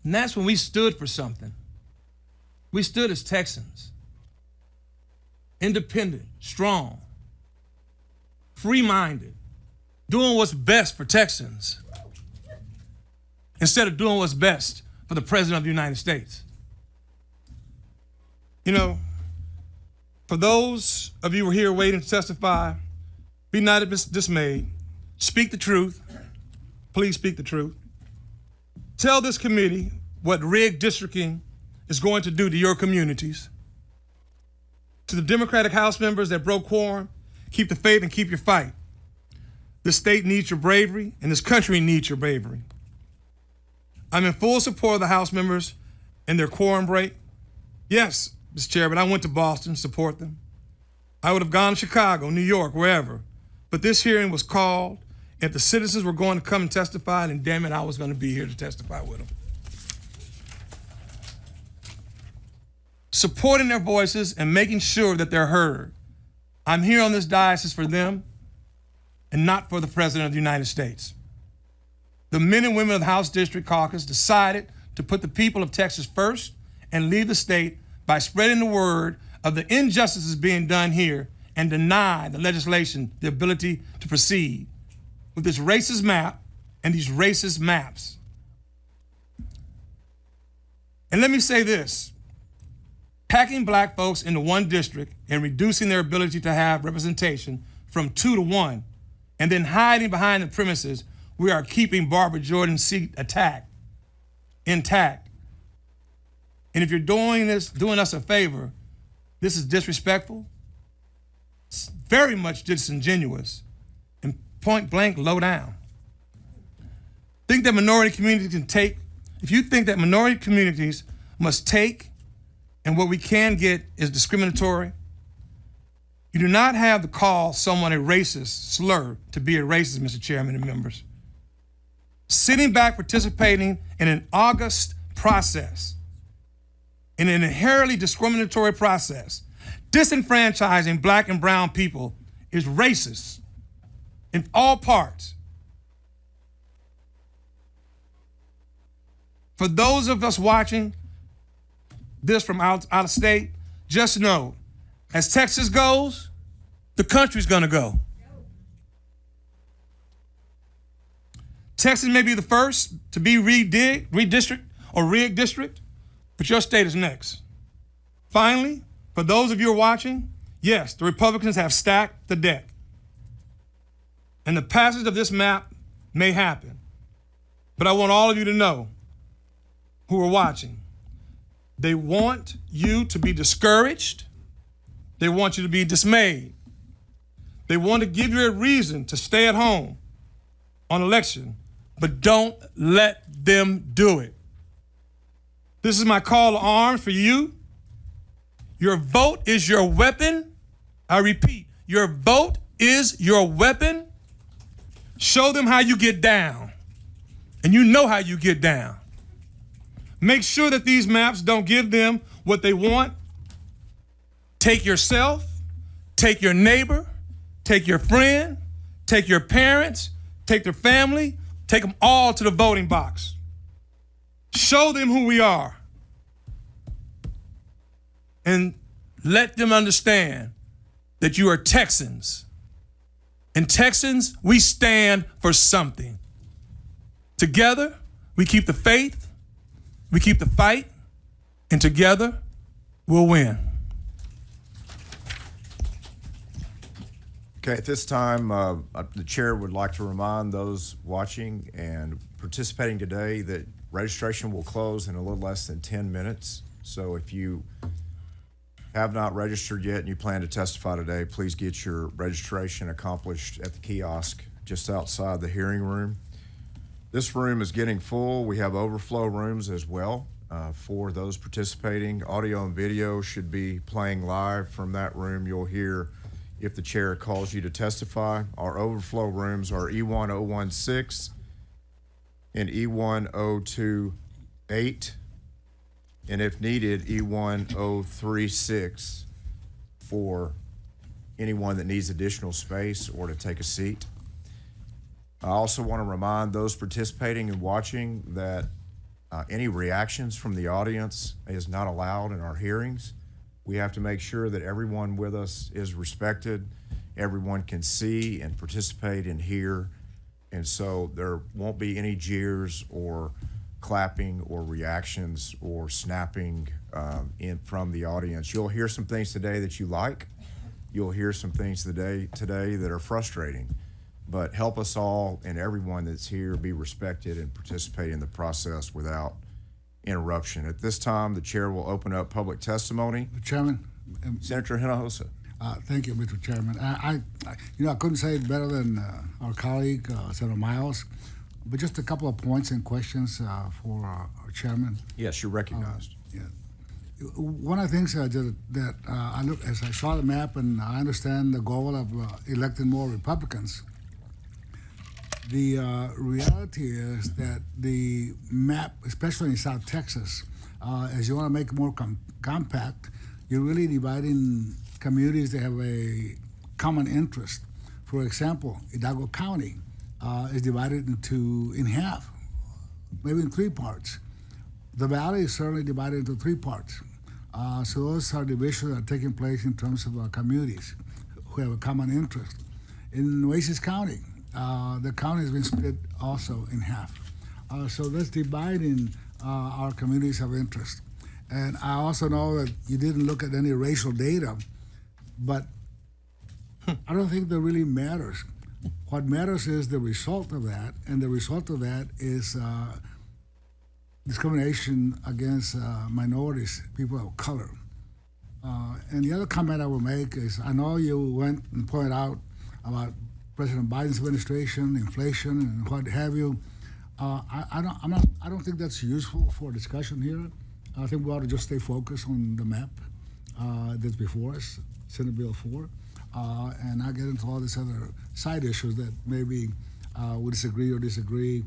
And that's when we stood for something. We stood as Texans, independent, strong, free-minded, doing what's best for Texans instead of doing what's best for the President of the United States. You know, for those of you who are here waiting to testify, be not dismayed. Speak the truth. Please speak the truth. Tell this committee what redistricting is going to do to your communities. To the Democratic House members that broke quorum, keep the faith and keep your fight. This state needs your bravery, and this country needs your bravery. I'm in full support of the House members and their quorum break. Yes, Mr. Chairman, I went to Boston to support them. I would have gone to Chicago, New York, wherever. But this hearing was called. If the citizens were going to come and testify, then damn it, I was going to be here to testify with them. Supporting their voices and making sure that they're heard. I'm here on this diocese for them and not for the President of the United States. The men and women of the House District Caucus decided to put the people of Texas first and lead the state by spreading the word of the injustices being done here and deny the legislation the ability to proceed with this racist map and these racist maps. And let me say this. Packing black folks into one district and reducing their ability to have representation from 2 to 1, and then hiding behind the premises, we are keeping Barbara Jordan's seat intact. And if you're doing us a favor, this is disrespectful, it's very much disingenuous, and point blank low down. Think that minority communities can take, if you think that minority communities must take and what we can get is discriminatory, you do not have to call someone a racist slur to be a racist, Mr. Chairman and members. Sitting back participating in an august process, in an inherently discriminatory process, disenfranchising black and brown people is racist in all parts. For those of us watching this from out of state, just know, as Texas goes, the country's gonna go. Texas may be the first to be redistrict, but your state is next. Finally, for those of you who are watching, yes, the Republicans have stacked the deck. And the passage of this map may happen. But I want all of you to know who are watching, they want you to be discouraged. They want you to be dismayed. They want to give you a reason to stay at home on election, but don't let them do it. This is my call to arms for you. Your vote is your weapon. I repeat, your vote is your weapon. Show them how you get down. And you know how you get down. Make sure that these maps don't give them what they want. Take yourself, take your neighbor, take your friend, take your parents, take their family, take them all to the voting box. Show them who we are. And let them understand that you are Texans. And Texans, we stand for something. Together, we keep the faith, we keep the fight, and together, we'll win.
Okay, at this time, the chair would like to remind those watching and participating today that registration will close in a little less than 10 minutes. So if you have not registered yet and you plan to testify today, please get your registration accomplished at the kiosk just outside the hearing room. This room is getting full. We have overflow rooms as well for those participating. Audio and video should be playing live from that room. You'll hear if the chair calls you to testify. Our overflow rooms are E1016 and E1028, and if needed, E1036 for anyone that needs additional space or to take a seat. I also want to remind those participating and watching that any reactions from the audience is not allowed in our hearings. We have to make sure that everyone with us is respected, everyone can see and participate and hear, and so there won't be any jeers or clapping or reactions or snapping from the audience. You'll hear some things today that you like. You'll hear some things today that are frustrating, but help us all and everyone that's here be respected and participate in the process without interruption. At this time, the chair will open up public testimony.
Mr. Chairman.
Senator Hinojosa.
Thank you, Mr. Chairman. I couldn't say it better than our colleague, Senator Miles, but just a couple of points and questions for our chairman.
Yes, you're recognized.
Yeah. One of the things that I look as I saw the map, and I understand the goal of electing more Republicans. The reality is that the map, especially in South Texas, as you want to make it more compact, you're really dividing communities that have a common interest. For example, Hidalgo County is divided in half, maybe in 3 parts. The valley is certainly divided into 3 parts. So those are divisions that are taking place in terms of communities who have a common interest. In Oasis County, the county has been split also in half. So that's dividing our communities of interest. And I also know that you didn't look at any racial data, but I don't think that really matters. What matters is the result of that, and the result of that is discrimination against minorities, people of color. And the other comment I will make is, I know you went and pointed out about President Biden's administration, inflation, and what have you. I don't think that's useful for discussion here. I think we ought to just stay focused on the map that's before us, Senate Bill 4, and not get into all these other side issues that maybe we agree or disagree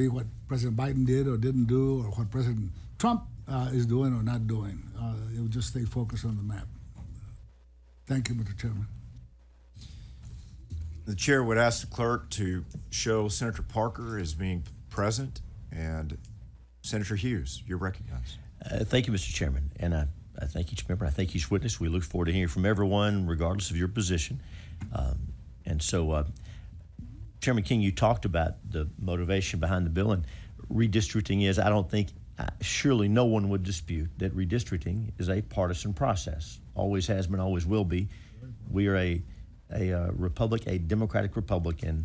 what President Biden did or didn't do, or what President Trump is doing or not doing. It would just stay focused on the map. Thank you, Mr. Chairman.
The chair would ask the clerk to show Senator Parker as being present, and Senator Hughes, you're recognized.
Thank you, Mr. Chairman, and I thank each member. I thank each witness. We look forward to hearing from everyone, regardless of your position. And so, Chairman King, you talked about the motivation behind the bill, and redistricting is, I don't think, surely no one would dispute that redistricting is a partisan process. Always has been, always will be. We are a republic, a democratic republic, and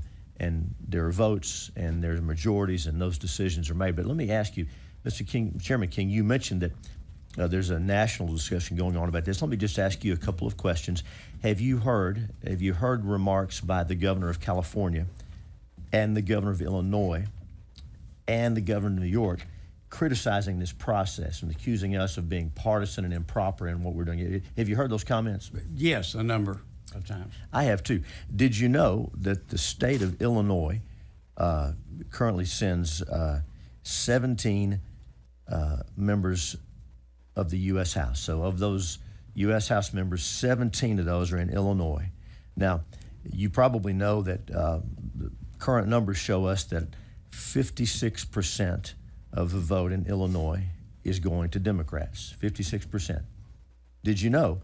there are votes and there's majorities, and those decisions are made. But let me ask you, Mr. King, Chairman King, you mentioned that there's a national discussion going on about this. Let me just ask you a couple of questions. Have you heard remarks by the governor of California and the governor of Illinois and the governor of New York criticizing this process and accusing us of being partisan and improper in what we're doing. Have you heard those comments?
Yes, a number of times.
I have too. Did you know that the state of Illinois currently sends 17 members of the U.S. House? So of those U.S. House members, 17 of those are in Illinois. Now, you probably know that the current numbers show us that 56% of the vote in Illinois is going to Democrats, 56%. Did you know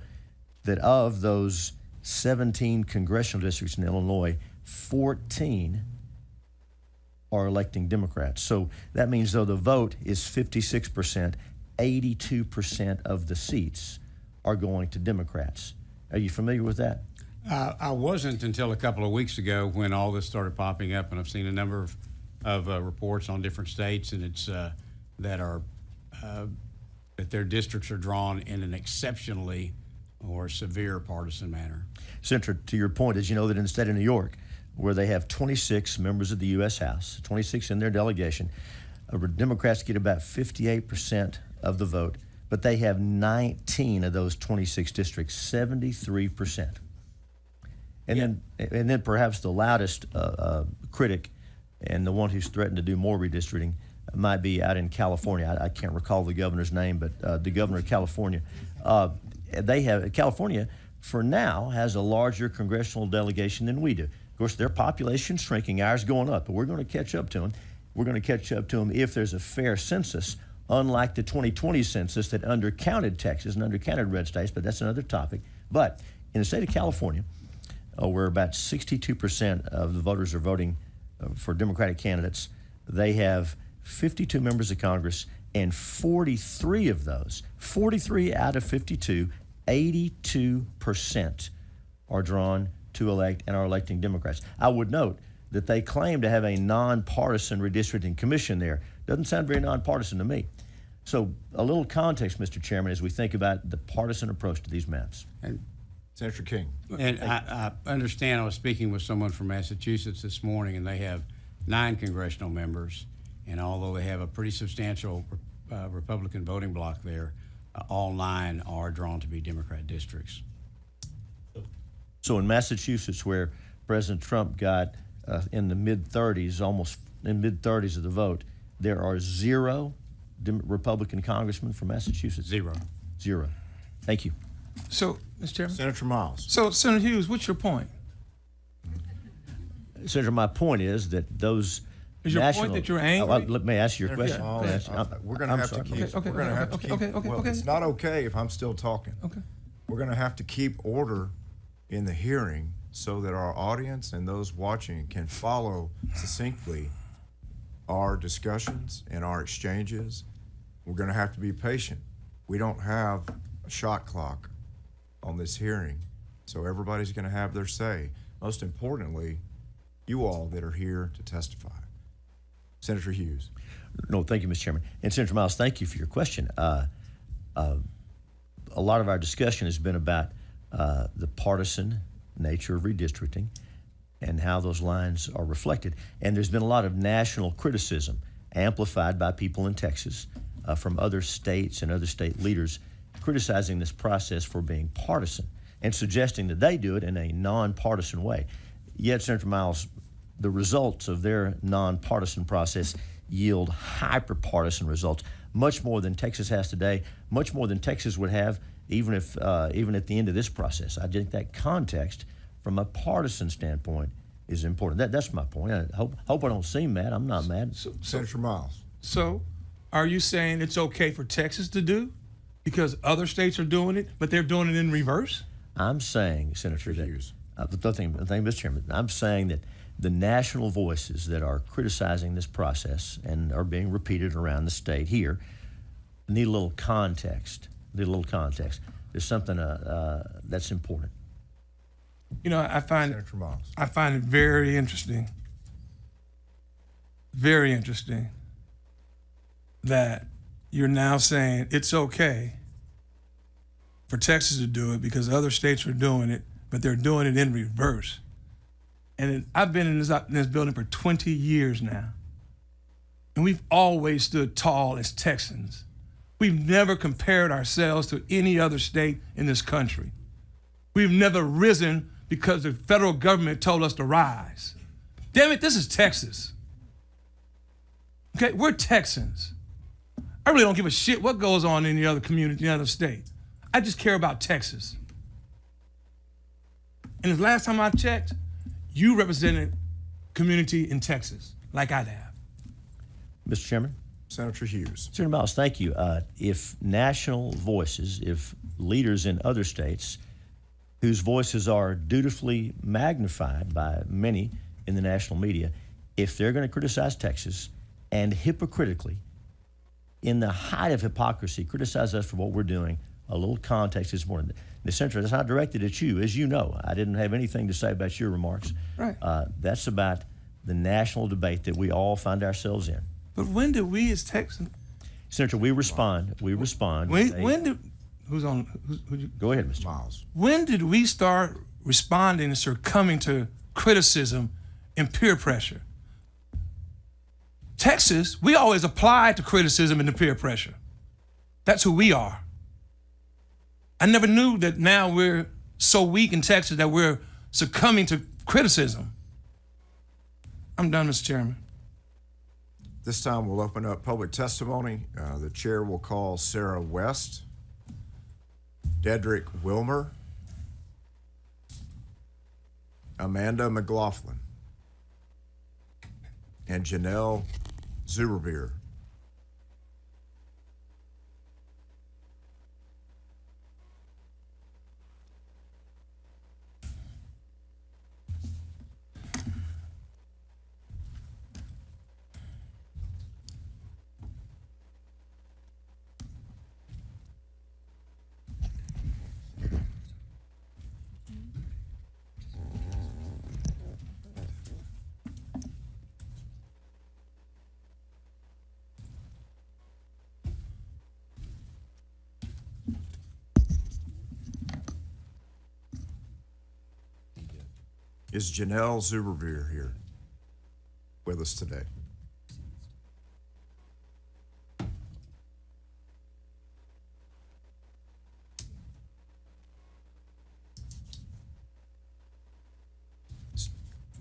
that of those 17 congressional districts in Illinois, 14 are electing Democrats? So that means though the vote is 56%, 82% of the seats are going to Democrats. Are you familiar with that?
I wasn't until a couple of weeks ago when all this started popping up, and I've seen a number of reports on different states, and it's that their districts are drawn in an exceptionally or severe partisan manner.
Senator, to your point, as you know that in the state of New York, where they have 26 members of the U.S. House, 26 in their delegation, Democrats get about 58% of the vote, but they have 19 of those 26 districts, 73%. And then perhaps the loudest critic and the one who's threatened to do more redistricting might be out in California. I can't recall the governor's name, but the governor of California. California, for now, has a larger congressional delegation than we do. Of course, their population's shrinking, ours going up, but we're going to catch up to them. We're going to catch up to them if there's a fair census, unlike the 2020 census that undercounted Texas and undercounted red states, but that's another topic. But in the state of California, where about 62% of the voters are voting for Democratic candidates, they have 52 members of Congress, and 43 of those, 43 out of 52, 82% are drawn to elect and are electing Democrats. I would note that they claim to have a nonpartisan redistricting commission there. Doesn't sound very nonpartisan to me. So a little context, Mr. Chairman, as we think about the partisan approach to these maps.
And
Senator King.
And I understand, I was speaking with someone from Massachusetts this morning, and they have 9 congressional members, and although they have a pretty substantial Republican voting bloc there, all 9 are drawn to be Democrat districts.
So in Massachusetts, where President Trump got in the mid-30s, almost in mid-30s of the vote, there are 0 Republican congressmen from Massachusetts.
0.
Thank you.
So, Mr. Chairman.
Senator Miles.
So, Senator Hughes, what's your point?
Senator, my point is that those
Is your point that you're angry?
Let me ask you your question.
We're going to have to keep. We're going to have to keep. Well, it's not okay if I'm still talking.
Okay.
We're going to have to keep order in the hearing so that our audience and those watching can follow succinctly our discussions and our exchanges. We're going to have to be patient. We don't have a shot clock on this hearing, so everybody's going to have their say. Most importantly, you all that are here to testify. Senator Hughes.
No, thank you, Mr. Chairman. And Senator Miles, thank you for your question. A lot of our discussion has been about the partisan nature of redistricting and how those lines are reflected. And there's been a lot of national criticism amplified by people in Texas from other states and other state leaders criticizing this process for being partisan and suggesting that they do it in a nonpartisan way. Yet, Senator Miles, the results of their nonpartisan process yield hyper-partisan results, much more than Texas has today, much more than Texas would have even if even at the end of this process. I think that context from a partisan standpoint is important. That's my point. I hope I don't seem mad. I'm not mad.
Senator Miles.
So, are you saying it's okay for Texas to do because other states are doing it, but they're doing it in reverse?
I'm saying, Senator
Hughes.
The thing, Mr. Chairman, I'm saying that the national voices that are criticizing this process and are being repeated around the state here need a little context. There's something that's important.
You know, I find
Senator Miles.
I find it very interesting that you're now saying it's okay for Texas to do it because other states are doing it, but they're doing it in reverse. And I've been in this building for 20 years now. and we've always stood tall as Texans. We've never compared ourselves to any other state in this country. We've never risen because the federal government told us to rise. Damn it, this is Texas. Okay, we're Texans. I really don't give a shit what goes on in the other community, the other state. I just care about Texas. And the last time I checked, you represented community in Texas, like I have.
Mr. Chairman?
Senator Hughes.
Senator Miles, thank you. If national voices, if leaders in other states whose voices are dutifully magnified by many in the national media, if they're going to criticize Texas and hypocritically, in the height of hypocrisy, criticize us for what we're doing, a little context this morning. The Senator, that's not directed at you. As you know, I didn't have anything to say about your remarks.
Right.
That's about the national debate that we all find ourselves in.
But when did we as Texans?
Senator, we respond. We respond.
When did, who's on, who you,
Go ahead, Mr.
Miles.
when did we start responding and succumbing to criticism and peer pressure? Texas, we always apply to criticism and to peer pressure. That's who we are. I never knew that now we're so weak in Texas that we're succumbing to criticism. I'm done, Mr. Chairman.
This time we'll open up public testimony. The chair will call Sarah West, Dedrick Wilmer, Amanda McLaughlin, and Janelle Zuberbeer. Is Janelle Zuberbeer here with us today?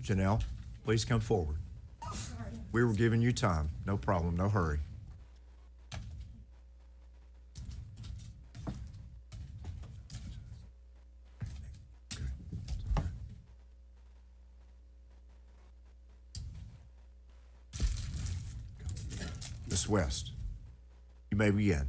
Janelle, please come forward. We were giving you time. No problem, no hurry. Ms. West, you may begin.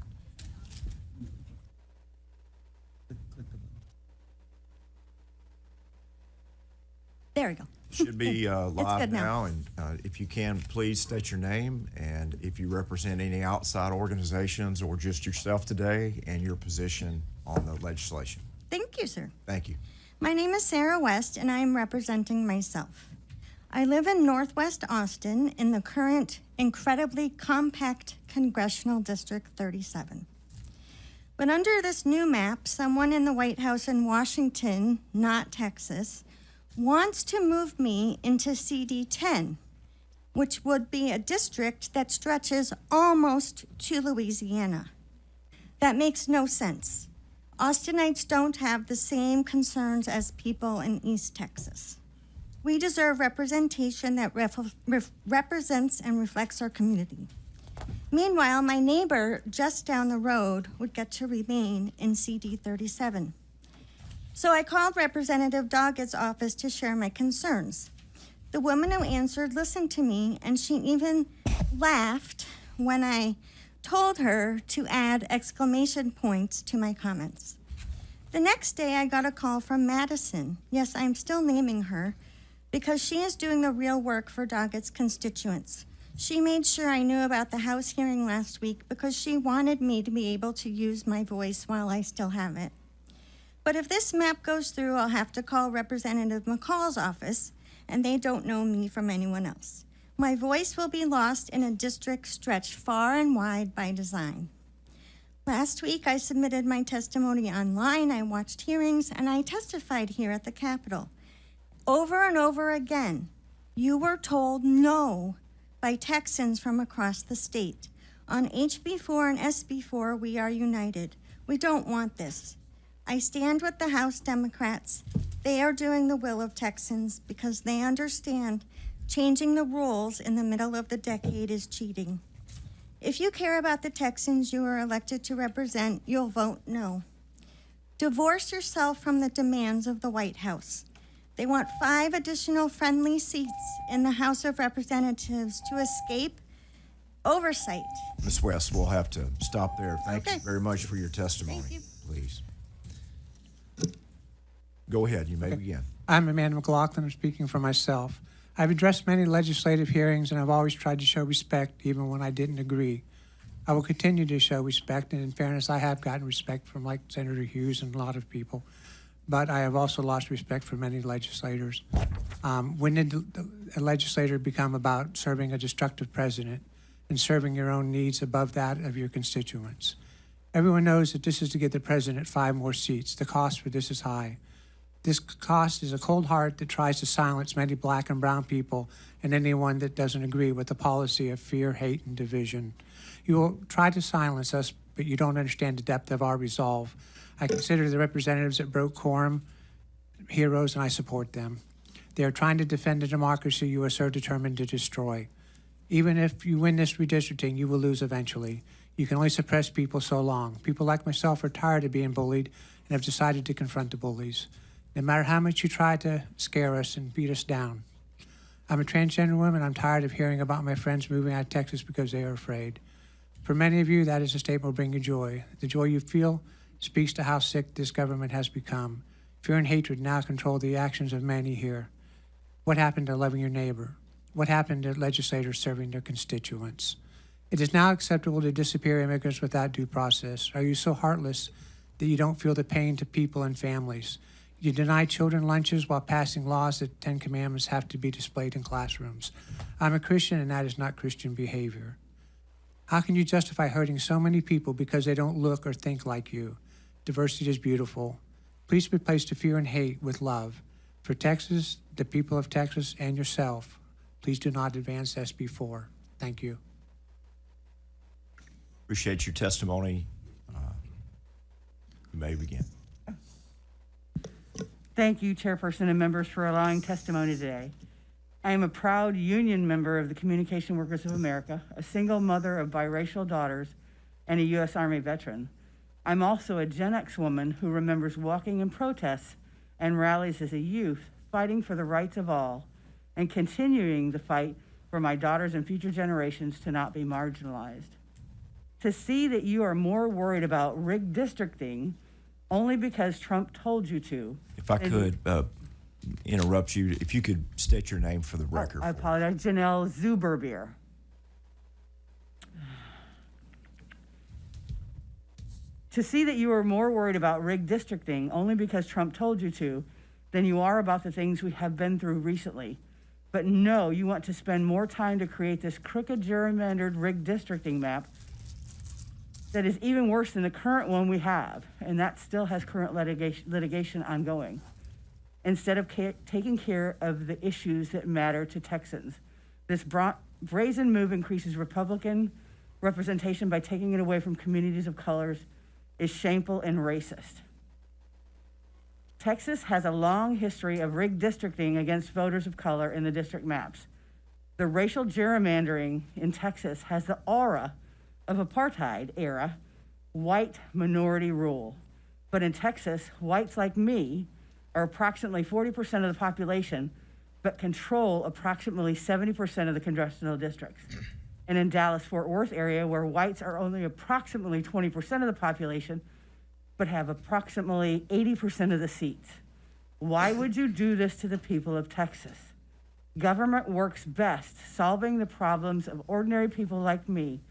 There we go.
Should be live
good
now, and if you can, please state your name and if you represent any outside organizations or just yourself today and your position on the legislation.
Thank you, sir.
Thank you.
My name is Sarah West, and I am representing myself. I live in Northwest Austin in the current incredibly compact Congressional District 37. But under this new map, someone in the White House in Washington, not Texas, wants to move me into CD 10, which would be a district that stretches almost to Louisiana. That makes no sense. Austinites don't have the same concerns as people in East Texas. We deserve representation that represents and reflects our community. Meanwhile, my neighbor just down the road would get to remain in CD 37. So I called Representative Doggett's office to share my concerns. The woman who answered listened to me, and she even laughed when I told her to add exclamation points to my comments. The next day, I got a call from Madison. Yes, I'm still naming her, because she is doing the real work for Doggett's constituents. She made sure I knew about the House hearing last week because she wanted me to be able to use my voice while I still have it. But if this map goes through, I'll have to call Representative McCall's office, and they don't know me from anyone else. My voice will be lost in a district stretched far and wide by design. Last week, I submitted my testimony online, I watched hearings, and I testified here at the Capitol. Over and over again, you were told no by Texans from across the state. On HB4 and SB4, we are united. We don't want this. I stand with the House Democrats. They are doing the will of Texans because they understand changing the rules in the middle of the decade is cheating. If you care about the Texans you are elected to represent, you'll vote no. Divorce yourself from the demands of the White House. They want 5 additional friendly seats in the House of Representatives to escape oversight.
Ms. West, we'll have to stop there. Thank
Okay.
you very much for your testimony.
Thank you.
Please. Go ahead, you may begin.
I'm Amanda McLaughlin. I'm speaking for myself. I've addressed many legislative hearings, and I've always tried to show respect even when I didn't agree. I will continue to show respect, and in fairness, I have gotten respect from like Senator Hughes and a lot of people, but I have also lost respect for many legislators. When did a legislator become about serving a destructive president and serving your own needs above that of your constituents? Everyone knows that this is to get the president 5 more seats. The cost for this is high. This cost is a cold heart that tries to silence many black and brown people and anyone that doesn't agree with the policy of fear, hate, and division. You will try to silence us, but you don't understand the depth of our resolve. I consider the representatives that broke quorum heroes, and I support them. They are trying to defend the democracy you are so determined to destroy. Even if you win this redistricting, you will lose eventually. You can only suppress people so long. People like myself are tired of being bullied and have decided to confront the bullies. No matter how much you try to scare us and beat us down. I'm a transgender woman. I'm tired of hearing about my friends moving out of Texas because they are afraid. For many of you, that is a statement will bring you joy. The joy you feel speaks to how sick this government has become. Fear and hatred now control the actions of many here. What happened to loving your neighbor? What happened to legislators serving their constituents? It is now acceptable to disappear immigrants without due process. Are you so heartless that you don't feel the pain to people and families? You deny children lunches while passing laws that 10 Commandments have to be displayed in classrooms. I'm a Christian, and that is not Christian behavior. How can you justify hurting so many people because they don't look or think like you? Diversity is beautiful. Please replace the fear and hate with love. For Texas, the people of Texas, and yourself, please do not advance SB4. Thank you.
Appreciate your testimony. You may begin.
Thank you, Chairperson and members, for allowing testimony today. I am a proud union member of the Communication Workers of America, a single mother of biracial daughters, and a U.S. Army veteran. I'm also a Gen X woman who remembers walking in protests and rallies as a youth, fighting for the rights of all, and continuing the fight for my daughters and future generations to not be marginalized. To see that you are more worried about rigged districting only because Trump told you to.
If I could interrupt you, if you could state your name for the record.
I apologize, Janelle Zuberbier. To see that you are more worried about rigged districting only because Trump told you to than you are about the things we have been through recently. But no, you want to spend more time to create this crooked, gerrymandered, rigged districting map that is even worse than the current one we have, and that still has current litigation ongoing, instead of taking care of the issues that matter to Texans. This brazen move increases Republican representation by taking it away from communities of colors is shameful and racist. Texas has a long history of rigged districting against voters of color in the district maps. The racial gerrymandering in Texas has the aura of apartheid era white minority rule. But in Texas, whites like me are approximately 40% of the population, but control approximately 70% of the congressional districts. And in Dallas-Fort Worth area, where whites are only approximately 20% of the population, but have approximately 80% of the seats. Why would you do this to the people of Texas? Government works best solving the problems of ordinary people like me,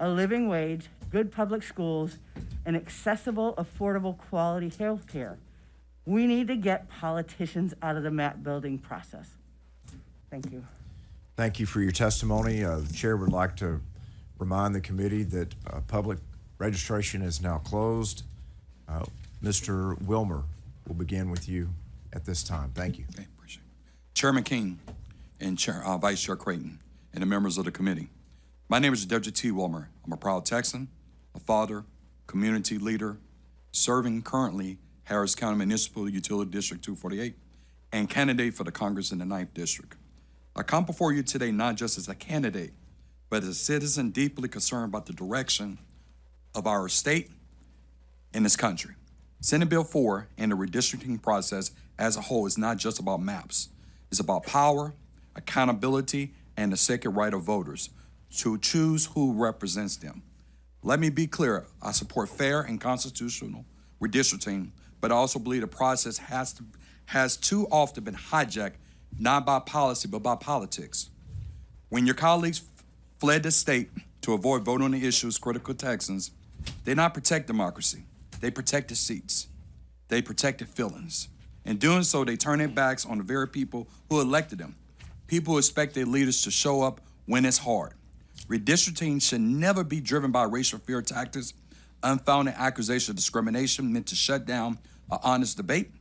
a living wage, good public schools, and accessible, affordable, quality health care. We need to get politicians out of the map building process. Thank you.
Thank you for your testimony. The chair would like to remind the committee that public registration is now closed. Mr. Wilmer, we'll begin with you at this time. Thank you.
Okay, appreciate it. Chairman King and Vice Chair Creighton, and the members of the committee. My name is W. T. Wilmer. I'm a proud Texan, a father, community leader, serving currently Harris County Municipal Utility District 248, and candidate for the Congress in the 9th District. I come before you today not just as a candidate, but as a citizen deeply concerned about the direction of our state and this country. Senate Bill 4 and the redistricting process as a whole is not just about maps. It's about power, accountability, and the sacred right of voters to choose who represents them. Let me be clear, I support fair and constitutional redistricting, but I also believe the process has too often been hijacked, not by policy, but by politics. When your colleagues fled the state to avoid voting on the issues critical to Texans, they not protect democracy. They protected seats. They protected feelings. In doing so, they turn their backs on the very people who elected them. People who expect their leaders to show up when it's hard. Redistricting should never be driven by racial fear tactics, unfounded accusation of discrimination meant to shut down an honest debate,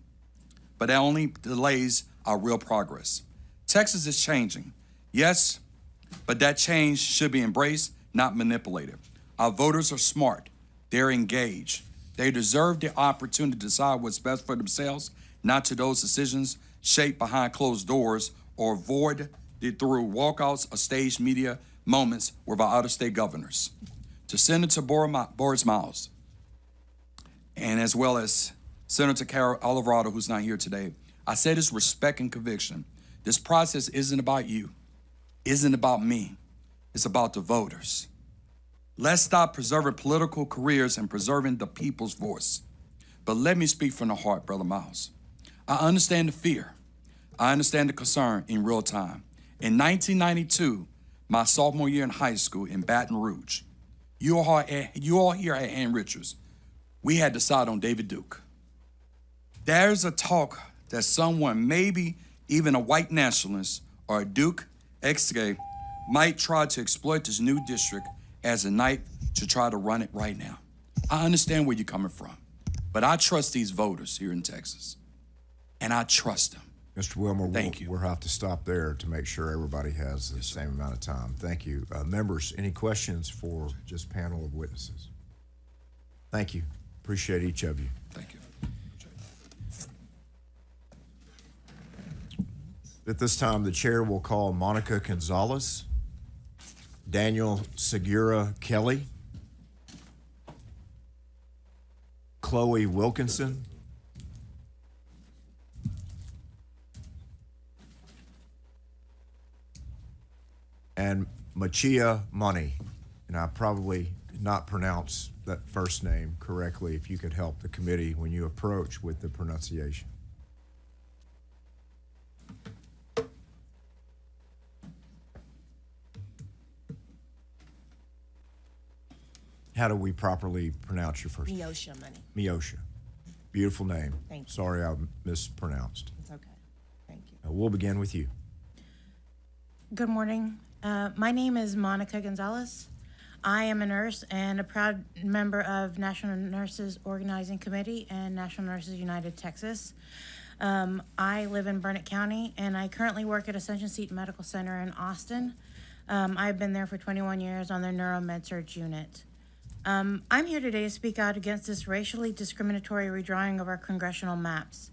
but that only delays our real progress. Texas is changing, yes, but that change should be embraced, not manipulated. Our voters are smart. They're engaged. They deserve the opportunity to decide what's best for themselves, not to those decisions shaped behind closed doors or avoided through walkouts or staged media moments with our out-of-state governors. To Senator Boris Miles, and as well as Senator Carol Alvarado, who's not here today, I say this respect and conviction. This process isn't about you, isn't about me. It's about the voters. Let's stop preserving political careers and preserving the people's voice. But let me speak from the heart, Brother Miles. I understand the fear. I understand the concern in real time. In 1992, my sophomore year in high school in Baton Rouge, you all here at Ann Richards, we had to decide on David Duke. There's a talk that someone, maybe even a white nationalist or a Duke ex-gay, might try to exploit this new district as a knife to try to run it right now. I understand where you're coming from, but I trust these voters here in Texas, and I trust them.
Mr. Wilmer,
Thank you.
we'll have to stop there to make sure everybody has the same amount of time. Thank you. Members, any questions for just panel of witnesses? Thank you. Appreciate each of you.
Thank you.
At this time, the chair will call Monica Gonzalez, Daniel Segura Kelly, Chloe Wilkinson, and Machia Money. And I probably did not pronounce that first name correctly. If you could help the committee when you approach with the pronunciation. How do we properly pronounce your first name?
Miosha Money.
Miosha. Beautiful name.
Thank you.
Sorry I mispronounced.
It's okay. Thank you.
We'll begin with you.
Good morning. My name is Monica Gonzalez. I am a nurse and a proud member of National Nurses Organizing Committee and National Nurses United Texas. I live in Burnett County, and I currently work at Ascension Seton Medical Center in Austin. I've been there for 21 years on their neuromed-surg unit. I'm here today to speak out against this racially discriminatory redrawing of our congressional maps.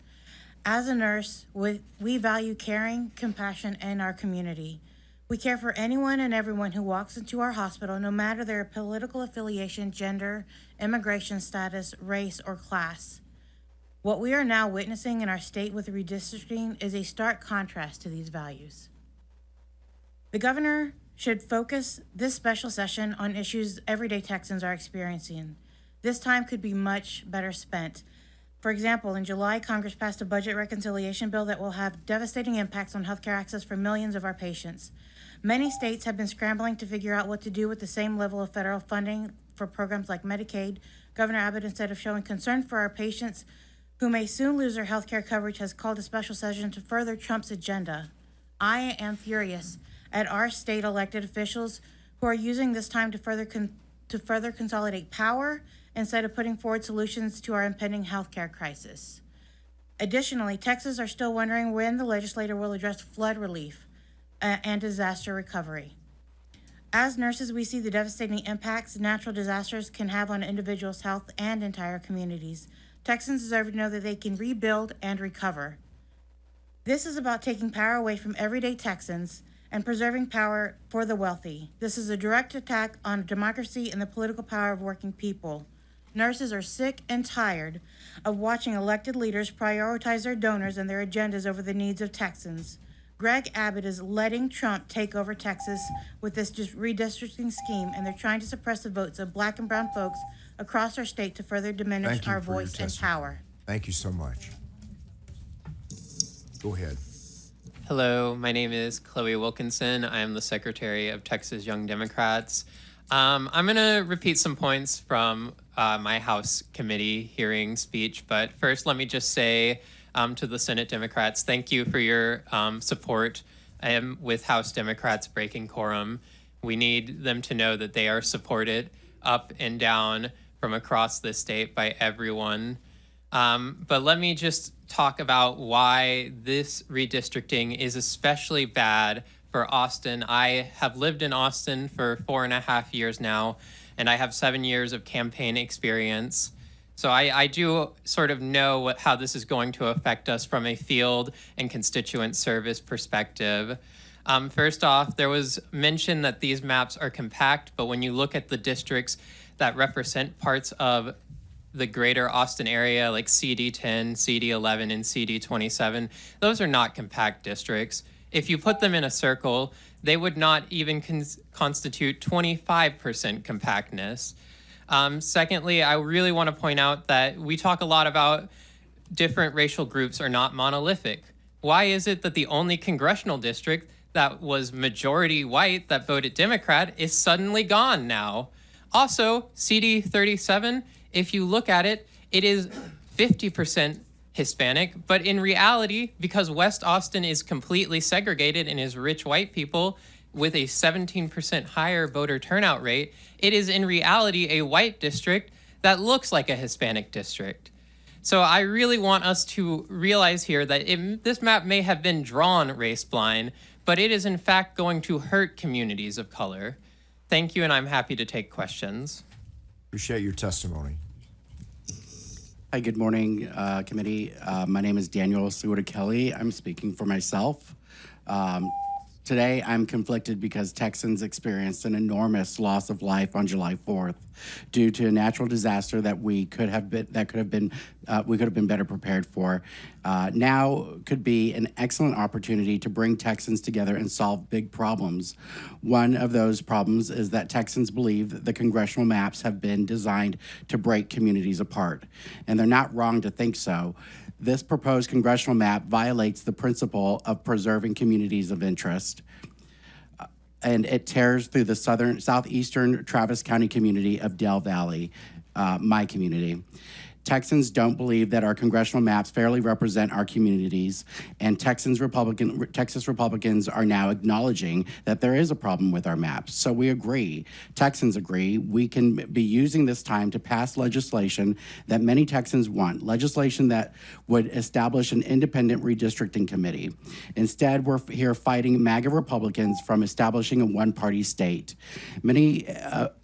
As a nurse, we value caring, compassion, and our community. We care for anyone and everyone who walks into our hospital, no matter their political affiliation, gender, immigration status, race, or class. What we are now witnessing in our state with redistricting is a stark contrast to these values. The governor should focus this special session on issues everyday Texans are experiencing. This time could be much better spent. For example, in July, Congress passed a budget reconciliation bill that will have devastating impacts on healthcare access for millions of our patients. Many states have been scrambling to figure out what to do with the same level of federal funding for programs like Medicaid. Governor Abbott, instead of showing concern for our patients who may soon lose their healthcare coverage, has called a special session to further Trump's agenda. I am furious at our state elected officials who are using this time to further consolidate power instead of putting forward solutions to our impending healthcare crisis. Additionally, Texans are still wondering when the legislature will address flood relief and disaster recovery. As nurses, we see the devastating impacts natural disasters can have on individuals' health and entire communities. Texans deserve to know that they can rebuild and recover. This is about taking power away from everyday Texans and preserving power for the wealthy. This is a direct attack on democracy and the political power of working people. Nurses are sick and tired of watching elected leaders prioritize their donors and their agendas over the needs of Texans. Greg Abbott is letting Trump take over Texas with this redistricting scheme, and they're trying to suppress the votes of black and brown folks across our state to further diminish our voice and power.
Thank you so much. Go ahead.
Hello, my name is Chloe Wilkinson. I am the Secretary of Texas Young Democrats. I'm going to repeat some points from my House committee hearing speech, but first let me just say to the Senate Democrats, thank you for your support with House Democrats breaking quorum. We need them to know that they are supported up and down from across the state by everyone. But let me just talk about why this redistricting is especially bad for Austin. I have lived in Austin for 4.5 years now, and I have 7 years of campaign experience. So I do sort of know how this is going to affect us from a field and constituent service perspective. First off, there was mention that these maps are compact, but when you look at the districts that represent parts of the greater Austin area, like CD10, CD11, and CD27, those are not compact districts. If you put them in a circle, they would not even constitute 25% compactness. Secondly, I really want to point out that we talk a lot about different racial groups are not monolithic. Why is it that the only congressional district that was majority white that voted Democrat is suddenly gone now? Also, CD37, if you look at it, it is 50% Hispanic, but in reality, because West Austin is completely segregated and is rich white people with a 17% higher voter turnout rate, it is in reality a white district that looks like a Hispanic district. So I really want us to realize here that this map may have been drawn race blind, but it is in fact going to hurt communities of color. Thank you, and I'm happy to take questions.
Appreciate your testimony.
Hi, good morning, committee. My name is Daniel Seward Kelly. I'm speaking for myself. Today, I'm conflicted because Texans experienced an enormous loss of life on July 4th due to a natural disaster that we could have been better prepared for. Now could be an excellent opportunity to bring Texans together and solve big problems. One of those problems is that Texans believe that the congressional maps have been designed to break communities apart, and they're not wrong to think so. This proposed congressional map violates the principle of preserving communities of interest, and it tears through the southeastern Travis County community of Del Valley, my community. Texans don't believe that our congressional maps fairly represent our communities, and Texas Republicans are now acknowledging that there is a problem with our maps. So we agree, Texans agree, we can be using this time to pass legislation that many Texans want, legislation that would establish an independent redistricting committee. Instead, we're here fighting MAGA Republicans from establishing a one-party state. Many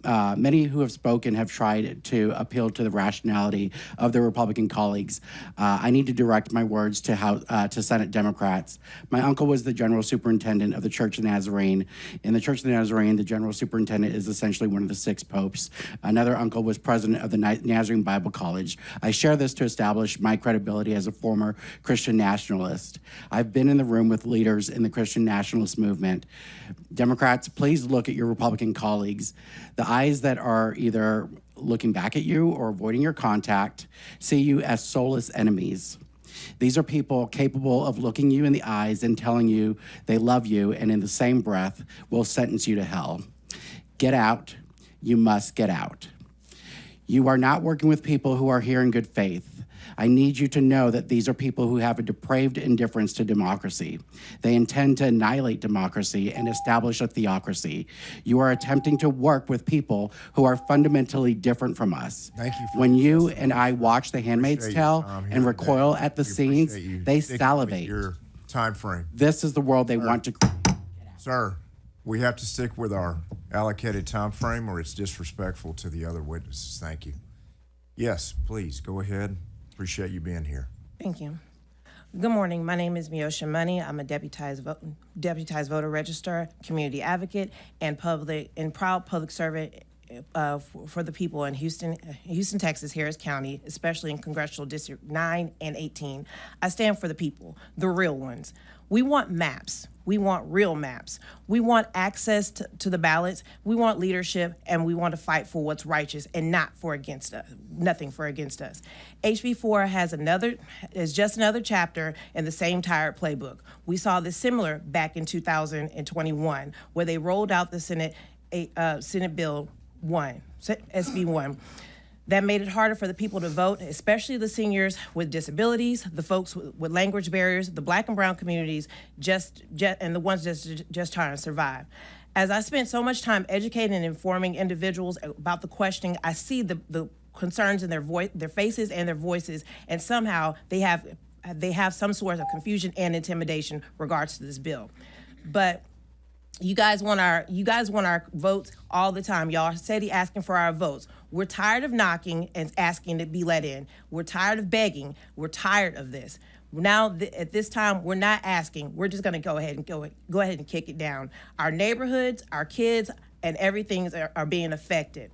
who have spoken have tried to appeal to the rationality of their Republican colleagues. I need to direct my words to Senate Democrats. My uncle was the general superintendent of the Church of the Nazarene. In the Church of the Nazarene, the general superintendent is essentially one of the 6 popes. Another uncle was president of the Nazarene Bible College. I share this to establish my credibility as a former Christian nationalist. I've been in the room with leaders in the Christian nationalist movement. Democrats, please look at your Republican colleagues. The eyes that are either looking back at you or avoiding your contact see you as soulless enemies. These are people capable of looking you in the eyes and telling you they love you, and in the same breath will sentence you to hell. Get out. You must get out. You are not working with people who are here in good faith. I need you to know that these are people who have a depraved indifference to democracy. They intend to annihilate democracy and establish a theocracy. You are attempting to work with people who are fundamentally different from us.
Thank you.
When you and I watch The Handmaid's Tale and recoil at the scenes, they salivate.
Your time frame.
This is the world they want to create.
Sir, we have to stick with our allocated time frame or it's disrespectful to the other witnesses. Thank you. Yes, please, go ahead. Appreciate you being here.
Thank you. Good morning. My name is Miosha Money. I'm a deputized voter registrar, community advocate, and proud public servant for the people in Houston, Texas, Harris County, especially in Congressional District 9 and 18. I stand for the people, the real ones. We want maps. We want real maps. We want access to the ballots. We want leadership, and we want to fight for what's righteous and not for against us, nothing for against us. HB 4 is just another chapter in the same tired playbook. We saw this similar back in 2021, where they rolled out the Senate Bill 1, SB 1. That made it harder for the people to vote, especially the seniors with disabilities, the folks with language barriers, the Black and brown communities, and the ones just trying to survive. As I spent so much time educating and informing individuals about the questioning, I see the concerns in their faces and their voices, and somehow they have some sort of confusion and intimidation regards to this bill. But you guys want our votes all the time. Y'all steady asking for our votes. We're tired of knocking and asking to be let in. We're tired of begging. We're tired of this. Now, at this time, we're not asking. We're just going to go ahead and kick it down. Our neighborhoods, our kids, and everything are being affected.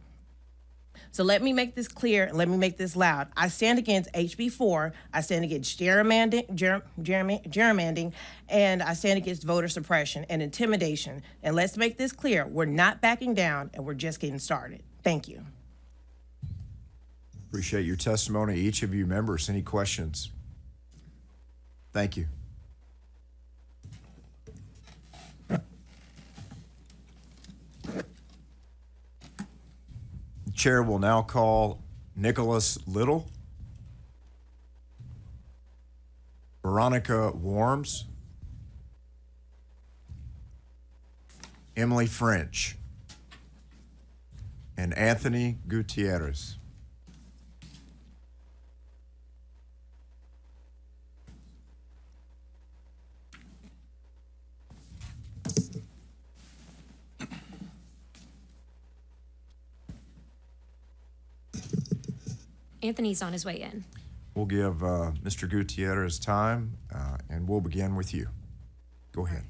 So let me make this clear and let me make this loud. I stand against HB 4, I stand against gerrymandering, and I stand against voter suppression and intimidation. And let's make this clear, we're not backing down and we're just getting started. Thank you.
Appreciate your testimony. Each of you members, any questions? Thank you. Chair will now call Nicholas Little, Veronica Warms, Emily French, and Anthony Gutierrez.
Anthony's on his way in.
We'll give Mr. Gutierrez time, and we'll begin with you. Go ahead.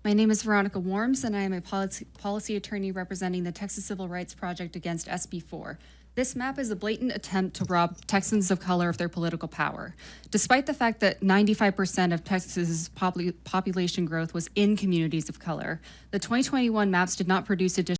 My name is Veronica Warms, and I am a policy attorney representing the Texas Civil Rights Project against SB 4. This map is a blatant attempt to rob Texans of color of their political power. Despite the fact that 95% of Texas's population growth was in communities of color, the 2021 maps did not produce additional